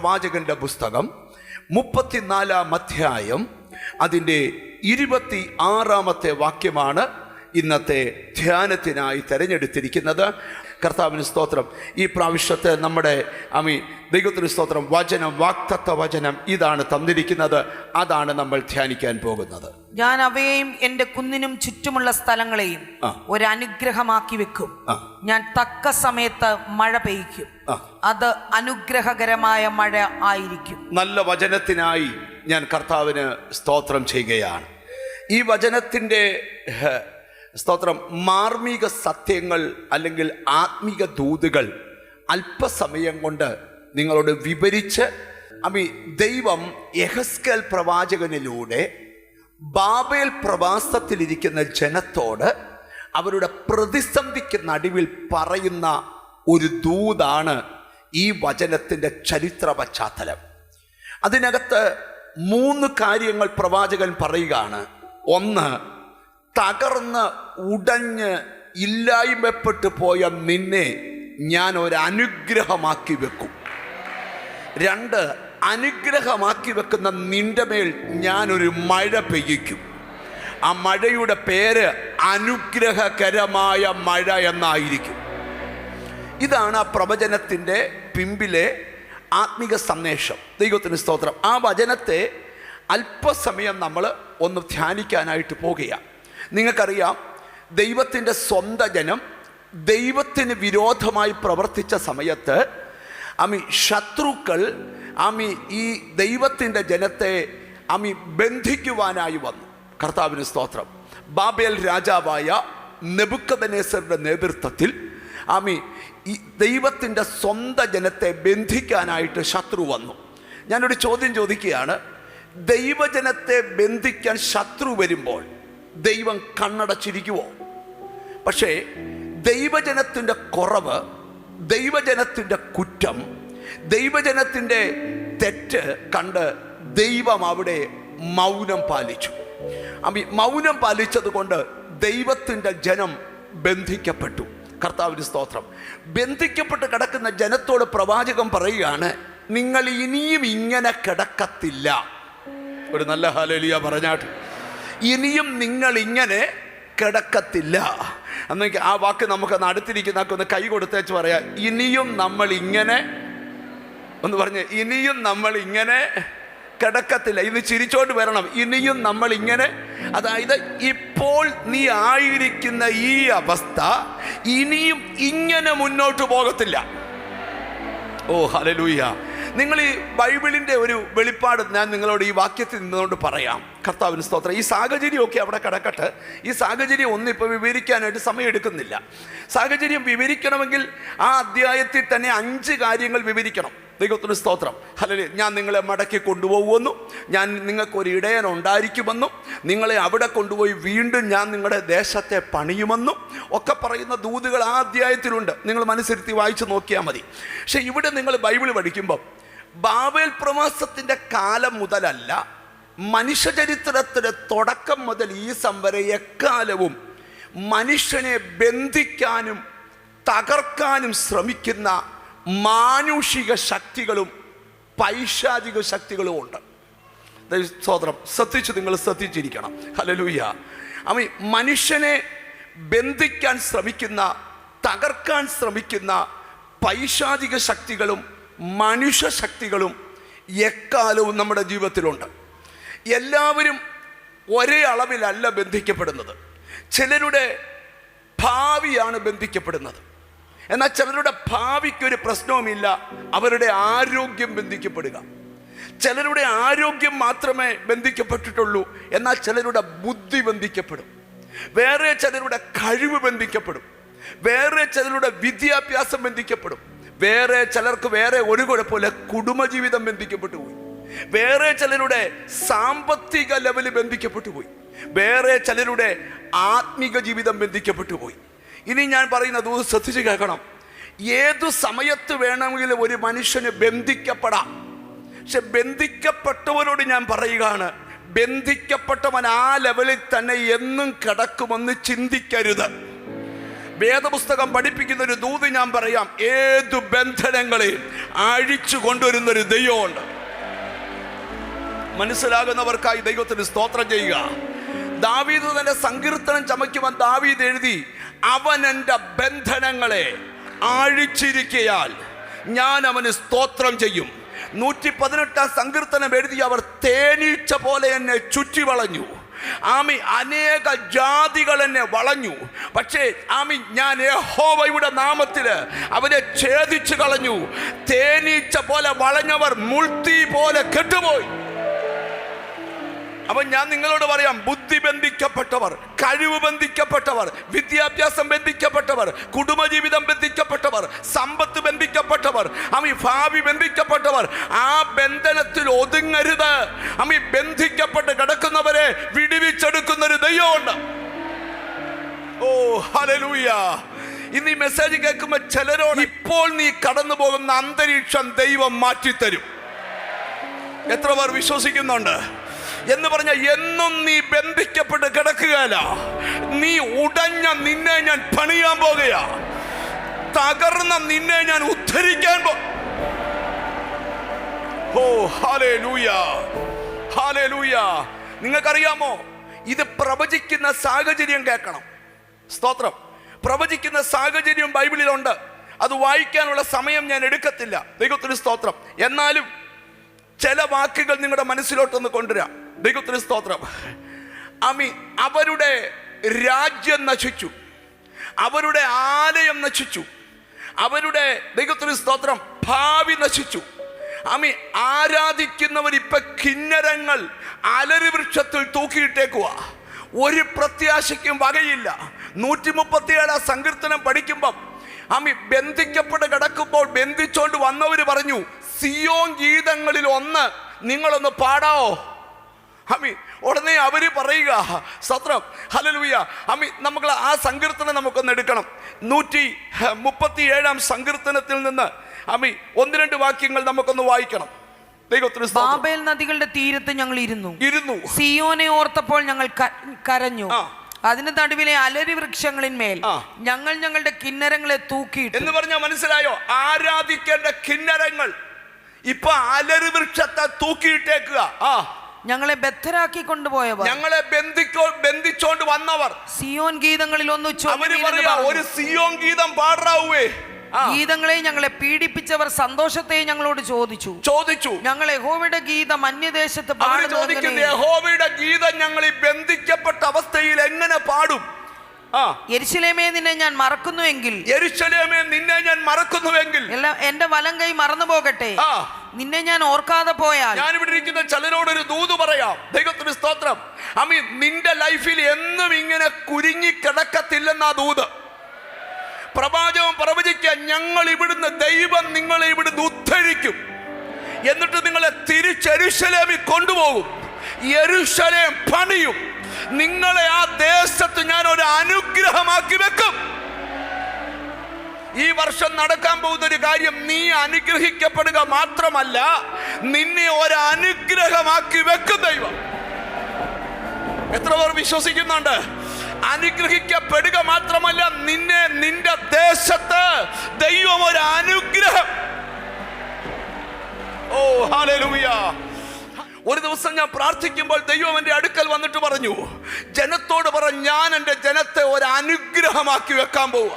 പ്രവാചകന്റെ പുസ്തകം 34-ാം അധ്യായം അതിൻ്റെ 26-ാമത്തെ വാക്യമാണ് ഇന്നത്തെ ധ്യാനത്തിനായി തിരഞ്ഞെടുത്തിരിക്കുന്നത്. കർത്താവിന് സ്തോത്രം. ഈ പ്രാവശ്യത്തെ നമ്മുടെ ദൈവത്തിന് സ്തോത്രം വചനം, വാക്തത്വ വചനം ഇതാണ് തന്നിരിക്കുന്നത്. അതാണ് നമ്മൾ ധ്യാനിക്കാൻ പോകുന്നത്. ഞാൻ അവയെയും എന്റെ കുന്നിനും ചുറ്റുമുള്ള സ്ഥലങ്ങളെയും ഒരനുഗ്രഹമാക്കി വെക്കും. ഞാൻ തക്ക സമയത്ത് മഴ പെയ്യ്ക്കും. അത് അനുഗ്രഹകരമായ മഴ ആയിരിക്കും. നല്ല വചനത്തിനായി ഞാൻ കർത്താവിന് സ്തോത്രം ചെയ്യുകയാണ്. ഈ വചനത്തിൻ്റെ സ്തോത്രം മാർമിക സത്യങ്ങൾ അല്ലെങ്കിൽ ആത്മീക ദൂതുകൾ അല്പസമയം കൊണ്ട് നിങ്ങളോട് വിവരിച്ച് ദൈവം യെഹെസ്കേൽ പ്രവാചകനിലൂടെ ബാബേൽ പ്രവാസത്തിലിരിക്കുന്ന ജനത്തോട് അവരുടെ പ്രതിസന്ധിക്ക് നടുവിൽ പറയുന്ന ഒരു ദൂതാണ് ഈ വചനത്തിൻ്റെ ചരിത്ര പശ്ചാത്തലം. അതിനകത്ത് 3 കാര്യങ്ങൾ പ്രവാചകൻ പറയുകയാണ്. ഒന്ന്, തകർന്ന് ഉടഞ്ഞ് ഇല്ലായ്മപ്പെട്ടു പോയ നിന്നെ ഞാൻ ഒരനുഗ്രഹമാക്കി വെക്കും. 2, അനുഗ്രഹമാക്കി വെക്കുന്ന നിന്റെ മേൽ ഞാനൊരു മഴ പെയ്യിക്കും. ആ മഴയുടെ പേര് അനുഗ്രഹകരമായ മഴ എന്നായിരിക്കും. ഇതാണ് ആ പ്രവചനത്തിൻ്റെ പിമ്പിലെ ആത്മിക സന്ദേശം. ദൈവത്തിന് സ്തോത്രം. ആ വചനത്തെ അല്പസമയം നമ്മൾ ഒന്ന് ധ്യാനിക്കാനായിട്ട് പോകുകയാണ്. നിങ്ങൾക്കറിയാം, ദൈവത്തിൻ്റെ സ്വന്തം ജനം ദൈവത്തിന് വിരോധമായി പ്രവർത്തിച്ച സമയത്ത് ശത്രുക്കൾ ഈ ദൈവത്തിൻ്റെ ജനത്തെ ബന്ധിക്കുവാനായി വന്നു. കർത്താവിന് സ്തോത്രം. ബാബേൽ രാജാവായ നെബൂഖദ്നേസറിന്റെ നേതൃത്വത്തിൽ ഈ ദൈവത്തിൻ്റെ സ്വന്തം ജനത്തെ ബന്ധിക്കാനായിട്ട് ശത്രു വന്നു. ഞാനൊരു ചോദ്യം ചോദിക്കുകയാണ്. ദൈവജനത്തെ ബന്ധിക്കാൻ ശത്രു വരുമ്പോൾ ദൈവം കണ്ണടച്ചിരിക്കുവോ? പക്ഷേ ദൈവജനത്തിൻ്റെ കുറവ്, ദൈവജനത്തിൻ്റെ കുറ്റം, ദൈവജനത്തിൻ്റെ തെറ്റ് കണ്ട് ദൈവം അവിടെ മൗനം പാലിച്ചു. മൗനം പാലിച്ചത് കൊണ്ട് ദൈവത്തിൻ്റെ ജനം ബന്ധിക്കപ്പെട്ടു. കർത്താവിന് സ്തോത്രം. ബന്ധിക്കപ്പെട്ട് കിടക്കുന്ന ജനത്തോട് പ്രവാചകൻ പറയുകയാണ്, നിങ്ങൾ ഇനിയും ഇങ്ങനെ കിടക്കത്തില്ല. ഒരു നല്ല ഹല്ലേലൂയ പറഞ്ഞാട്ട്. ഇനിയും നിങ്ങൾ ഇങ്ങനെ കിടക്കത്തില്ല. എന്നെങ്കിൽ ആ വാക്ക് നമുക്ക് അടുത്തിരിക്കുന്നതൊക്കെ ഒന്ന് കൈ കൊടുത്തേച്ച് പറയാം. ഇനിയും നമ്മൾ ഇങ്ങനെ ഒന്ന് പറഞ്ഞ്, ഇനിയും നമ്മൾ ഇങ്ങനെ കിടക്കത്തില്ല. ഇന്ന് ചിരിച്ചോണ്ട് വരണം. ഇനിയും നമ്മൾ ഇങ്ങനെ, അതായത് ഇപ്പോൾ നീ ആയിരിക്കുന്ന ഈ അവസ്ഥ ഇനിയും ഇങ്ങനെ മുന്നോട്ട് പോകത്തില്ല. ഓ ഹല്ലേലൂയ. നിങ്ങൾ ഈ ബൈബിളിൻ്റെ ഒരു വെളിപ്പാട് ഞാൻ നിങ്ങളോട് ഈ വാക്യത്തിൽ നിന്നുകൊണ്ട് പറയാം. കർത്താവിന് സ്തോത്രം. ഈ സാഹചര്യമൊക്കെ അവിടെ കിടക്കട്ടെ. ഈ സാഹചര്യം ഒന്നും ഇപ്പോൾ വിവരിക്കാനായിട്ട് സമയമെടുക്കുന്നില്ല. സാഹചര്യം വിവരിക്കണമെങ്കിൽ ആ അധ്യായത്തിൽ തന്നെ 5 കാര്യങ്ങൾ വിവരിക്കണം. ദൈവത്തിന് സ്തോത്രം. ഹല്ലേലൂയ. ഞാൻ നിങ്ങളെ മടക്കി കൊണ്ടുപോകുമെന്നും, ഞാൻ നിങ്ങൾക്കൊരു ഇടയൻ ഉണ്ടായിരിക്കുമെന്നും, നിങ്ങളെ അവിടെ കൊണ്ടുപോയി വീണ്ടും ഞാൻ നിങ്ങളുടെ ദേശത്തെ പണിയുമെന്നും ഒക്കെ പറയുന്ന ദൂതുകൾ ആ അധ്യായത്തിലുണ്ട്. നിങ്ങൾ മനസ്സിരുത്തി വായിച്ച് നോക്കിയാൽ മതി. പക്ഷെ ഇവിടെ നിങ്ങൾ ബൈബിൾ പഠിക്കുമ്പോൾ ബാബേൽ പ്രവാസത്തിൻ്റെ കാലം മുതലല്ല, മനുഷ്യചരിത്രത്തിൻ്റെ തുടക്കം മുതൽ ഈ വരെ എക്കാലവും മനുഷ്യനെ ബന്ധിക്കാനും തകർക്കാനും ശ്രമിക്കുന്ന മാനുഷിക ശക്തികളും പൈശാചിക ശക്തികളും ഉണ്ട്. സ്തോത്രം. നിങ്ങൾ ശ്രദ്ധിച്ചിരിക്കണം. ഹല്ലേലൂയ. മനുഷ്യനെ ബന്ധിക്കാൻ ശ്രമിക്കുന്ന, തകർക്കാൻ ശ്രമിക്കുന്ന പൈശാചിക ശക്തികളും മനുഷ്യ ശക്തികളും എക്കാലവും നമ്മുടെ ജീവിതത്തിലുണ്ട്. എല്ലാവരും ഒരേ അളവിലല്ല ബന്ധിക്കപ്പെടുന്നത്. ചിലരുടെ ഭാവിയാണ് ബന്ധിക്കപ്പെടുന്നത്. എന്നാൽ ചിലരുടെ ഭാവിക്കൊരു പ്രശ്നവുമില്ല, അവരുടെ ആരോഗ്യം ബന്ധിക്കപ്പെടുക. ചിലരുടെ ആരോഗ്യം മാത്രമേ ബന്ധിക്കപ്പെട്ടിട്ടുള്ളൂ, എന്നാൽ ചിലരുടെ ബുദ്ധി ബന്ധിക്കപ്പെടും. വേറെ ചിലരുടെ കഴിവ് ബന്ധിക്കപ്പെടും. വേറെ ചിലരുടെ വിദ്യാഭ്യാസം ബന്ധിക്കപ്പെടും. വേറെ ചിലർക്ക് വേറെ ഒരു കുഴപ്പമില്ല, കുടുംബജീവിതം ബന്ധിക്കപ്പെട്ടു പോയി. വേറെ ചിലരുടെ സാമ്പത്തിക ലെവല് ബന്ധിക്കപ്പെട്ടു പോയി. വേറെ ചിലരുടെ ആത്മീക ജീവിതം ബന്ധിക്കപ്പെട്ടു പോയി. ഇനി ഞാൻ പറയുന്നത് ശ്രദ്ധിച്ച് കേൾക്കണം. ഏതു സമയത്ത് വേണമെങ്കിലും ഒരു മനുഷ്യന് ബന്ധിക്കപ്പെടാം. പക്ഷെ ബന്ധിക്കപ്പെട്ടവരോട് ഞാൻ പറയുകയാണ്, ബന്ധിക്കപ്പെട്ടവൻ ആ ലെവലിൽ തന്നെ എന്നും കിടക്കുമെന്ന് ചിന്തിക്കരുത്. വേദപുസ്തകം പഠിപ്പിക്കുന്ന ഒരു ദൂത് ഞാൻ പറയാം. ഏതു ബന്ധനങ്ങളെയും അഴിച്ചു കൊണ്ടുവരുന്നൊരു ദൈവമുണ്ട്. മനസ്സിലാകുന്നവർക്കായി ദൈവത്തിന് സ്തോത്രം ചെയ്യുക. ദാവീദ് തന്റെ സങ്കീർത്തനം ചമയ്ക്കുവാൻ ദാവീദ് എഴുതി, അവൻ എൻ്റെ ബന്ധനങ്ങളെ അഴിച്ചിരിക്കയാൽ ഞാൻ അവന് സ്തോത്രം ചെയ്യും. 118 സങ്കീർത്തനം എഴുതി, അവർ തേനീച്ച പോലെ എന്നെ ചുറ്റി വളഞ്ഞു. അനേക ജാതികൾ എന്നെ വളഞ്ഞു, പക്ഷേ ഞാൻ യഹോവയുടെ നാമത്തിൽ അവരെ ഛേദിച്ചു കളഞ്ഞു. തേനീച്ച പോലെ വളഞ്ഞവർ മുൾത്തി പോലെ കെട്ടുപോയി. അപ്പൊ ഞാൻ നിങ്ങളോട് പറയാം, ബുദ്ധി ബന്ധിക്കപ്പെട്ടവർ, കഴിവ് ബന്ധിക്കപ്പെട്ടവർ, വിദ്യാഭ്യാസം ബന്ധിക്കപ്പെട്ടവർ, കുടുംബജീവിതം ബന്ധിക്കപ്പെട്ടവർ, സമ്പത്ത് ബന്ധിക്കപ്പെട്ടവർ, ഭാവി ബന്ധിക്കപ്പെട്ടവർ, ആ ബന്ധനത്തിൽ ഒതുങ്ങരുത്. ബന്ധിക്കപ്പെട്ട് കിടക്കുന്നവരെ വിടുവിച്ചെടുക്കുന്ന ഒരു ദൈവമുണ്ട്. ഓ ഹല്ലേലൂയ. ഇന്ന് ഈ മെസ്സേജ് കേൾക്കുമ്പോൾ ചിലരോട്, ഇപ്പോൾ നീ കടന്നു പോകുന്ന അന്തരീക്ഷം ദൈവം മാറ്റിത്തരും. എത്ര പേർ വിശ്വസിക്കുന്നുണ്ട് എന്ന് പറഞ്ഞാൽ, എന്നും നീ ബന്ധിക്കപ്പെട്ട് കിടക്കുകയല്ല, നീ ഉടഞ്ഞ നിന്നെ ഞാൻ പണിയാൻ പോകുകയാ. തകർന്ന നിന്നെ ഞാൻ ഉദ്ധരിക്കാൻ ഓ ഹല്ലേലൂയ, ഹല്ലേലൂയ. നിങ്ങൾക്കറിയാമോ, ഇത് പ്രവചിക്കുന്ന സാഹചര്യം കേൾക്കണം. സ്തോത്രം. പ്രവചിക്കുന്ന സാഹചര്യം ബൈബിളിലുണ്ട്. അത് വായിക്കാനുള്ള സമയം ഞാൻ എടുക്കത്തില്ല. ദൈവത്തിന് സ്തോത്രം. എന്നാലും ചില വാക്കുകൾ നിങ്ങളുടെ മനസ്സിലോട്ടൊന്ന് കൊണ്ടുവരാം. ദൈവത്തിന് സ്തോത്രം. അവരുടെ രാജ്യം നശിച്ചു, അവരുടെ ആലയം നശിച്ചു, അവരുടെ ദൈവത്തിന് സ്തോത്രം ഭാവി നശിച്ചു. ആരാധിക്കുന്നവർ ഇപ്പൊ കിന്നരങ്ങൾ അലരി വൃക്ഷത്തിൽ തൂക്കിയിട്ടേക്കുക. ഒരു പ്രത്യാശയ്ക്കും വകയില്ല. 137 സങ്കീർത്തനം പഠിക്കുമ്പം ബന്ധിക്കപ്പെട്ട് കിടക്കുമ്പോൾ ബന്ധിച്ചോണ്ട് വന്നവര് പറഞ്ഞു, സിയോൻ ഗീതങ്ങളിൽ ഒന്ന് നിങ്ങളൊന്ന് പാടാവോ? ഉടനെ അവര് പറയുക, സ്തോത്രം, ഹല്ലേലൂയ. നമുക്ക് ആ സങ്കീർത്തനം നമുക്കൊന്ന് എടുക്കണം. 137 സങ്കീർത്തനത്തിൽ നിന്ന് 1-2 വാക്യങ്ങൾ നമുക്കൊന്ന് വായിക്കണം. ബാബേൽ നദികളുടെ തീരത്ത് ഞങ്ങൾ ഇരുന്നു. സിയോനെ ഓർത്തപ്പോൾ ഞങ്ങൾ കരഞ്ഞു. അതിന് നടുവിലെ അലരി വൃക്ഷങ്ങളിന്മേൽ ഞങ്ങൾ ഞങ്ങളുടെ കിന്നരങ്ങളെ തൂക്കിയിട്ടു. എന്ന് പറഞ്ഞാൽ മനസ്സിലായോ? ആരാധിക്കേണ്ട കിന്നരങ്ങൾ ഇപ്പൊ അലരി വൃക്ഷത്തെ തൂക്കിയിട്ടേക്കുക. ഞങ്ങളെ ബദ്ധരാക്കി കൊണ്ടുപോയവർ, ഞങ്ങളെ ബന്ധിച്ചോണ്ട് വന്നവർ സിയോൻ ഗീതങ്ങളിൽ ഒന്ന് ഒരു സിയോൻ ഗീതം പാടാവേ. ഗീതങ്ങളെ ഞങ്ങളെ പീഡിപ്പിച്ചവർ സന്തോഷത്തെ ഞങ്ങളോട് ചോദിച്ചു. ഞങ്ങൾ യഹോവയുടെ ഗീതം അന്യദേശത്ത് ചോദിക്കുന്നു, യഹോവയുടെ ഗീതം ഞങ്ങൾ ഈ ബന്ധിക്കപ്പെട്ട അവസ്ഥയിൽ എങ്ങനെ പാടും? യെരൂശലേമേ നിന്നെ ഞാൻ മറക്കുന്നുവെങ്കിൽ, എന്റെ വലം കൈ മറന്നു പോകട്ടെ. നിന്നെ ഞാൻ ഓർക്കാതെ പോയാൽ. ഞാൻ ഇവിടെ ഇരിക്കുന്ന ചിലരോട് ഒരു ദൂത് പറയാം. ദൈവത്തിന് സ്തോത്രം. നിന്റെ ലൈഫിൽ എന്നും ഇങ്ങനെ കുരുങ്ങി കിടക്കത്തില്ലെന്നാ ദൂത്. പ്രവാചകം പ്രവചിക്കുക, ഞങ്ങൾ ഇവിടുന്ന് ദൈവം നിങ്ങളെ ഇവിടുന്ന് ഉദ്ധരിക്കും, എന്നിട്ട് നിങ്ങളെ തിരിച്ച് യെരൂശലേമിൽ കൊണ്ടുപോകും, യെരൂശലേം പണിയും, നിങ്ങളെ ആ ദേശത്ത് ഞാൻ ഒരു അനുഗ്രഹമാക്കി വെക്കും. ഈ വർഷം നടക്കാൻ പോകുന്ന ഒരു കാര്യം, നീ അനുഗ്രഹിക്കപ്പെടുക മാത്രമല്ല, നിന്നെ ഒരു അനുഗ്രഹമാക്കി വെക്കും ദൈവം. എത്ര പേർ വിശ്വസിക്കുന്നുണ്ട്? അനുഗ്രഹിക്കപ്പെടുക മാത്രമല്ല, നിന്റെ ദേശത്ത് ദൈവം ഒരു അനുഗ്രഹം. ഓ ഹല്ലേലൂയ. ഒരു ദിവസം ഞാൻ പ്രാർത്ഥിക്കുമ്പോൾ ദൈവം എൻ്റെ അടുക്കൽ വന്നിട്ട് പറഞ്ഞു, ജനത്തോട് പറഞ്ഞു, ഞാൻ എൻ്റെ ജനത്തെ ഒരു അനുഗ്രഹമാക്കി വെക്കാൻ പോവുക.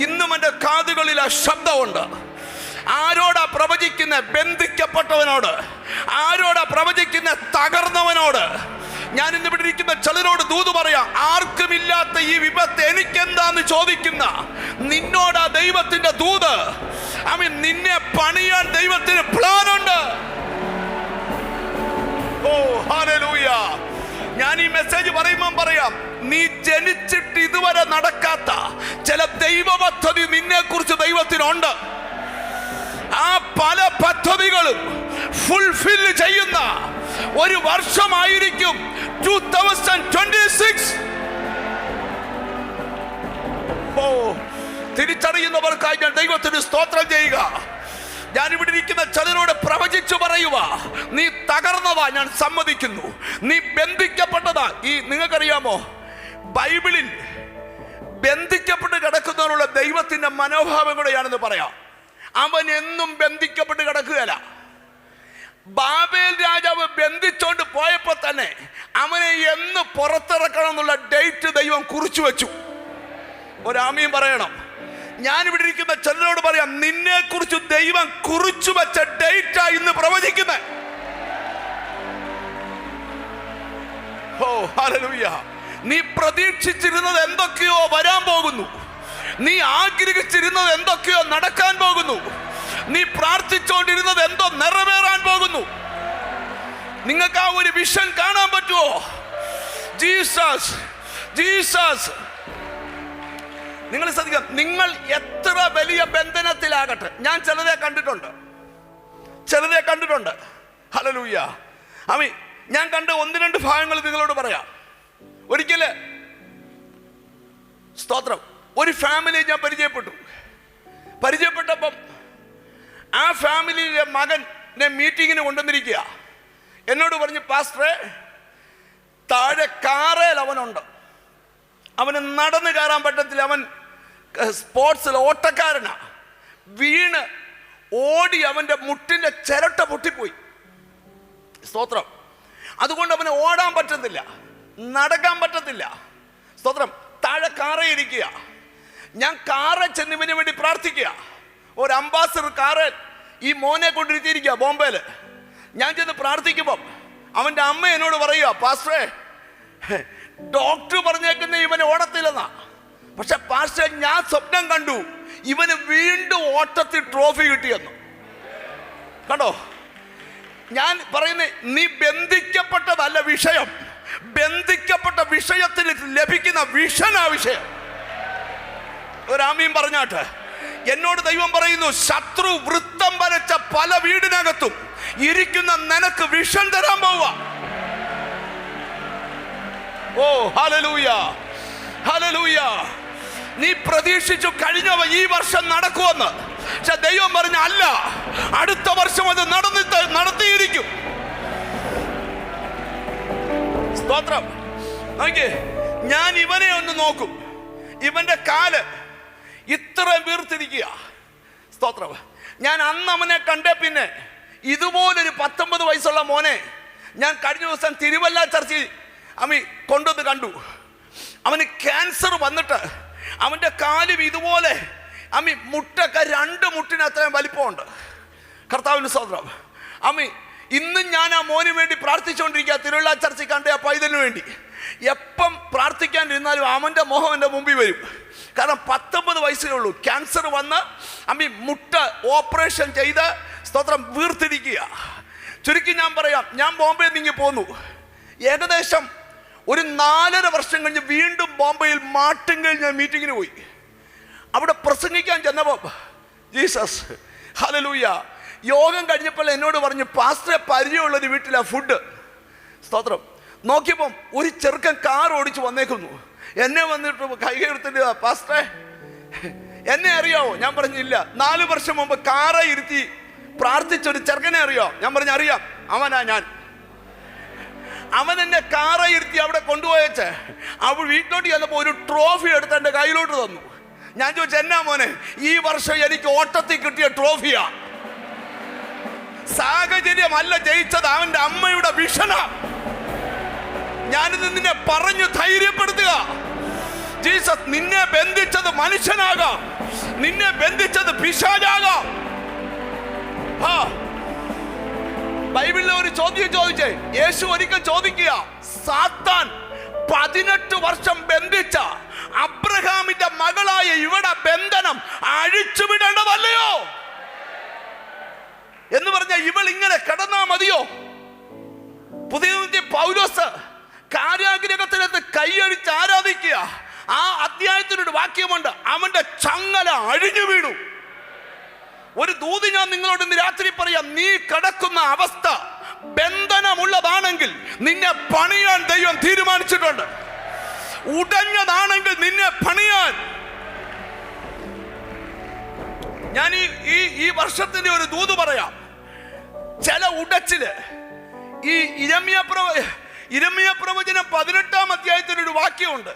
ഇന്നും എൻ്റെ കാതുകളിൽ ആ ശബ്ദമുണ്ട്. ആരോടാ പ്രവചിക്കുന്ന? ബന്ധിക്കപ്പെട്ടവനോട്. ആരോടാ പ്രവചിക്കുന്ന? തകർന്നവനോട്. ഞാൻ ഇന്ന് ഇവിടെ ഇരിക്കുന്ന ചിലരോട് ദൂത് പറയാം. ആർക്കുമില്ലാത്ത ഈ വിപത്ത് എനിക്കെന്താന്ന് ചോദിക്കുന്ന നിന്നോടാ ദൈവത്തിന്റെ ദൂത്. നിന്നെ പണിയാൻ ദൈവത്തിന് പ്ലാൻ ഉണ്ട്. ഓ ഹല്ലേലൂയ. ഞാൻ ഈ മെസ്സേജ് പറയുമ്പോൾ പറയാം, നീ ജനിച്ചിട്ട് ഇതുവരെ നടക്കാത്ത ചില ദൈവ പദ്ധതി നിന്നെ കുറിച്ച് ദൈവത്തിനുണ്ട്. ആ പല പദ്ധതികളും ഫുൾഫിൽ ചെയ്യുന്ന ഒരു വർഷമായിരിക്കും 2026. ഓ, തിരിച്ചറിയുന്നവർക്കായി ഞാൻ ദൈവത്തിന് സ്തോത്രം ചെയ്യുക. ഞാൻ ഇവിടെ ഇരിക്കുന്ന ചിലരോട് പ്രവചിച്ചു പറയുക, നീ തകർന്നതാ, ഞാൻ സമ്മതിക്കുന്നു. നീ ബന്ധിക്കപ്പെട്ടതാ. നിങ്ങൾക്കറിയാമോ, ബൈബിളിൽ ബന്ധിക്കപ്പെട്ട് കിടക്കുന്നവനുള്ള ദൈവത്തിന്റെ മനോഭാവം കൂടെയാണെന്ന് പറയാം. അവൻ എന്നും ബന്ധിക്കപ്പെട്ട് കിടക്കുകയല്ല. ബാബേൽ രാജാവ് ബന്ധിച്ചോണ്ട് പോയപ്പോ തന്നെ അവനെ എന്ന് പുറത്തിറക്കണം എന്നുള്ള ഡേറ്റ് ദൈവം കുറിച്ചു വെച്ചു. ഒരാമയും പറയണം. ഞാനിവിടെ ഇരിക്കുന്ന ചിലരോട് പറയാം, നിന്നെ കുറിച്ച് ദൈവം കുറിച്ചു വെച്ച ഡേറ്റാ ഇന്ന് പ്രവചിക്കുന്നത്. ഓ ഹല്ലേലൂയ. നീ പ്രതീക്ഷിച്ചിരുന്നത് എന്തൊക്കെയോ വരാൻ പോകുന്നു. നീ ആഗ്രഹിച്ചിരുന്നത് എന്തൊക്കെയോ നടക്കാൻ പോകുന്നു. നീ പ്രാർത്ഥിച്ചുകൊണ്ടിരുന്നത് എന്തോ നിറവേറാൻ പോകുന്നു. നിങ്ങൾക്ക് ആ ഒരു വിഷൻ കാണാൻ പറ്റുമോ? Jesus Jesus. നിങ്ങൾ ശ്രദ്ധിക്കാം, നിങ്ങൾ എത്ര വലിയ ബന്ധനത്തിലാകട്ടെ, ഞാൻ ചിലരെ കണ്ടിട്ടുണ്ട്. ഹല്ലേലൂയ. ആമീൻ. ഞാൻ കണ്ട 1-2 ഭാഗങ്ങൾ നിങ്ങളോട് പറയാം. ഒരിക്കല് സ്തോത്രം, ഒരു ഫാമിലി ഞാൻ പരിചയപ്പെട്ടപ്പം ആ ഫാമിലിയിലെ മകനെ മീറ്റിങ്ങിന് കൊണ്ടുവന്നിരിക്കുക. എന്നോട് പറഞ്ഞു, പാസ്റ്ററെ, താഴെ കാറേൽ അവനുണ്ട്, അവന് നടന്നു കയറാൻ പറ്റത്തില്ല, അവൻ സ്പോർട്സിൽ ഓട്ടക്കാരനാ, വീണ് ഓടി അവൻ്റെ മുട്ടിൻ്റെ ചിരട്ട പൊട്ടിപ്പോയി. സ്തോത്രം. അതുകൊണ്ട് അവന് ഓടാൻ പറ്റത്തില്ല, നടക്കാൻ പറ്റത്തില്ല. സ്തോത്രം. താഴെ കാറേ ഇരിക്കുക. ഞാൻ കാറെ ചെന്നിവന് വേണ്ടി പ്രാർത്ഥിക്കുക. ഒരു അംബാസഡർ കാറ് ഈ മോനെ കൊണ്ടിരുത്തിയിരിക്കുക ബോംബെയിൽ. ഞാൻ ചെന്ന് പ്രാർത്ഥിക്കുമ്പം അവൻ്റെ അമ്മ എന്നോട് പറയുക, പാസ്റ്ററെ, ഡോക്ടർ പറഞ്ഞേക്കുന്ന ഇവന് ഓടത്തില്ലെന്നാ. പക്ഷെ പാസ്റ്റർ, ഞാൻ സ്വപ്നം കണ്ടു ഇവന് വീണ്ടും ഓട്ടത്തിൽ ട്രോഫി കിട്ടിയെന്നു. കണ്ടോ? ഞാൻ പറയുന്നത്, നീ ബന്ധിക്കപ്പെട്ടതല്ല വിഷയം, ബന്ധിക്കപ്പെട്ട വിഷയത്തിൽ ലഭിക്കുന്ന വിഷനാ വിഷയം. ഒരാമീൻ പറഞ്ഞാട്ടെ. എന്നോട് ദൈവം പറയുന്നു, ശത്രു വൃത്തം വരച്ച പല വീടിനകത്തും ഇരിക്കുന്ന നിനക്ക് വിഷൻ തരാൻ പോവുക. ഓ ഹല്ലേലൂയ, ഹല്ലേലൂയ. നീ പ്രതീക്ഷിച്ചു കഴിഞ്ഞവ ഈ വർഷം നടക്കുമെന്ന്. പക്ഷെ ദൈവം പറഞ്ഞ അല്ല, അടുത്ത വർഷം അത് നടത്തിയിരിക്കും. സ്തോത്രം. നോക്കിയേ, ഞാൻ ഇവനെ ഒന്ന് നോക്കും, ഇവന്റെ കാല് ഇത്ര വീർത്തിരിക്കുക. സ്തോത്രം. ഞാൻ അന്ന് അവനെ കണ്ടേ പിന്നെ ഇതുപോലൊരു 19 വയസ്സുള്ള മോനെ ഞാൻ കഴിഞ്ഞ ദിവസം തിരുവല്ല ചർച്ചിൽ കൊണ്ടുവന്ന് കണ്ടു. അവന് ക്യാൻസർ വന്നിട്ട് അവൻ്റെ കാലും ഇതുപോലെ മുട്ടൊക്കെ 2 മുട്ടിന് അത്രയും വലിപ്പമുണ്ട്. കർത്താവിന് സ്തോത്രം. ഇന്നും ഞാൻ ആ മോന് വേണ്ടി പ്രാർത്ഥിച്ചുകൊണ്ടിരിക്കുക. തിരുവല്ല ചർച്ചിൽ കണ്ടേ ആ പൈതലിന് വേണ്ടി. എപ്പം പ്രാർത്ഥിക്കാണ്ടിരുന്നാലും അവൻ്റെ മോഹം എൻ്റെ മുമ്പിൽ വരും. കാരണം 19 വയസ്സേ ഉള്ളൂ. ക്യാൻസർ വന്ന് മുട്ട ഓപ്പറേഷൻ ചെയ്ത് സ്തോത്രം വീർത്തിരിക്കുക. ചുരുക്കി ഞാൻ പറയാം, ഞാൻ ബോംബെ നീങ്ങി പോന്നു. ഏകദേശം ഒരു 4.5 വർഷം കഴിഞ്ഞ് വീണ്ടും ബോംബെയിൽ മാട്ടുങ്കൽ ഞാൻ മീറ്റിങ്ങിന് പോയി. അവിടെ പ്രസംഗിക്കാൻ ചെന്നപ്പോൾ ജീസസ് ഹല്ലേലൂയ, യോഗം കഴിഞ്ഞപ്പോൾ എന്നോട് പറഞ്ഞു, പാസ്റ്ററെ, പരിചയമുള്ളൊരു വീട്ടിലാണ് ഫുഡ്. സ്തോത്രം. നോക്കിയപ്പം ഒരു ചെറുക്കൻ കാർ ഓടിച്ച് വന്നേക്കുന്നു. എന്നെ വന്നിട്ട് കൈ എടുത്തിട്ട്, പാസ്റ്ററെ, എന്നെ അറിയാവോ? ഞാൻ പറഞ്ഞില്ല. 4 വർഷം മുമ്പ് കാറെ ഇരുത്തി പ്രാർത്ഥിച്ചൊരു ചെറുക്കനെ അറിയോ? ഞാൻ പറഞ്ഞു, അറിയാം. അവനാ ഞാൻ. അവൻ എന്നെ കാറെ ഇരുത്തി അവിടെ കൊണ്ടുപോയച്ചേ അവൾ വീട്ടിലോട്ട് ചെന്നപ്പോൾ ഒരു ട്രോഫി എടുത്ത് എൻ്റെ കയ്യിലോട്ട് തന്നു. ഞാൻ ചോദിച്ചു, എന്നാ മോനെ? ഈ വർഷം എനിക്ക് ഓട്ടത്തിൽ കിട്ടിയ ട്രോഫിയാ. സാഹചര്യമല്ല ജയിച്ചത്, അവൻ്റെ അമ്മയുടെ വിഷനാ. ഞാനിത് നിന്നെ പറഞ്ഞു ധൈര്യപ്പെടുത്തുക. ജീസസ്, നിന്നെ ബന്ധിച്ചത് മനുഷ്യനാകാം, നിന്നെ ബന്ധിച്ചത് പിശാചാകാം. ബൈബിളിലെ ഒരു ചോദ്യം ചോദിച്ചേ, യേശു ഒരിക്കൽ ചോദിക്കുക, സാത്താൻ 18 വർഷം ബന്ധിച്ച അബ്രഹാമിന്റെ മകളായ ഇവിടെ ബന്ധനം അഴിച്ചുവിടേണ്ടതല്ലയോ എന്ന് പറഞ്ഞ ഇവൾ ഇങ്ങനെ കിടന്നാ മതിയോ? പുതിയ പൗലോസ് കാരാഗ്രഹത്തിനകത്ത് കൈയടിച്ച് ആരാധിക്കുക. ആ അധ്യായത്തിനൊരു വാക്യമുണ്ട്, അവന്റെ ചങ്ങല അഴിഞ്ഞു വീണു. ഒരു ദൂത് ഞാൻ നിങ്ങളോട് ഇന്ന് രാത്രി പറയാം, നീ കിടക്കുന്ന അവസ്ഥ ബന്ധനമുള്ളതാണെങ്കിൽ നിന്നെ പണിയാൻ ദൈവം തീരുമാനിച്ചിട്ടുണ്ട്. ഉടഞ്ഞതാണെങ്കിൽ നിന്നെ പണിയാൻ. ഞാൻ ഈ വർഷത്തിന്റെ ഒരു ദൂത് പറയാം. ചില ഉടച്ചില് ഈ ഇരമ്യ പ്രവചനം 18-ാം അധ്യായത്തിനൊരു വാക്യമുണ്ട്.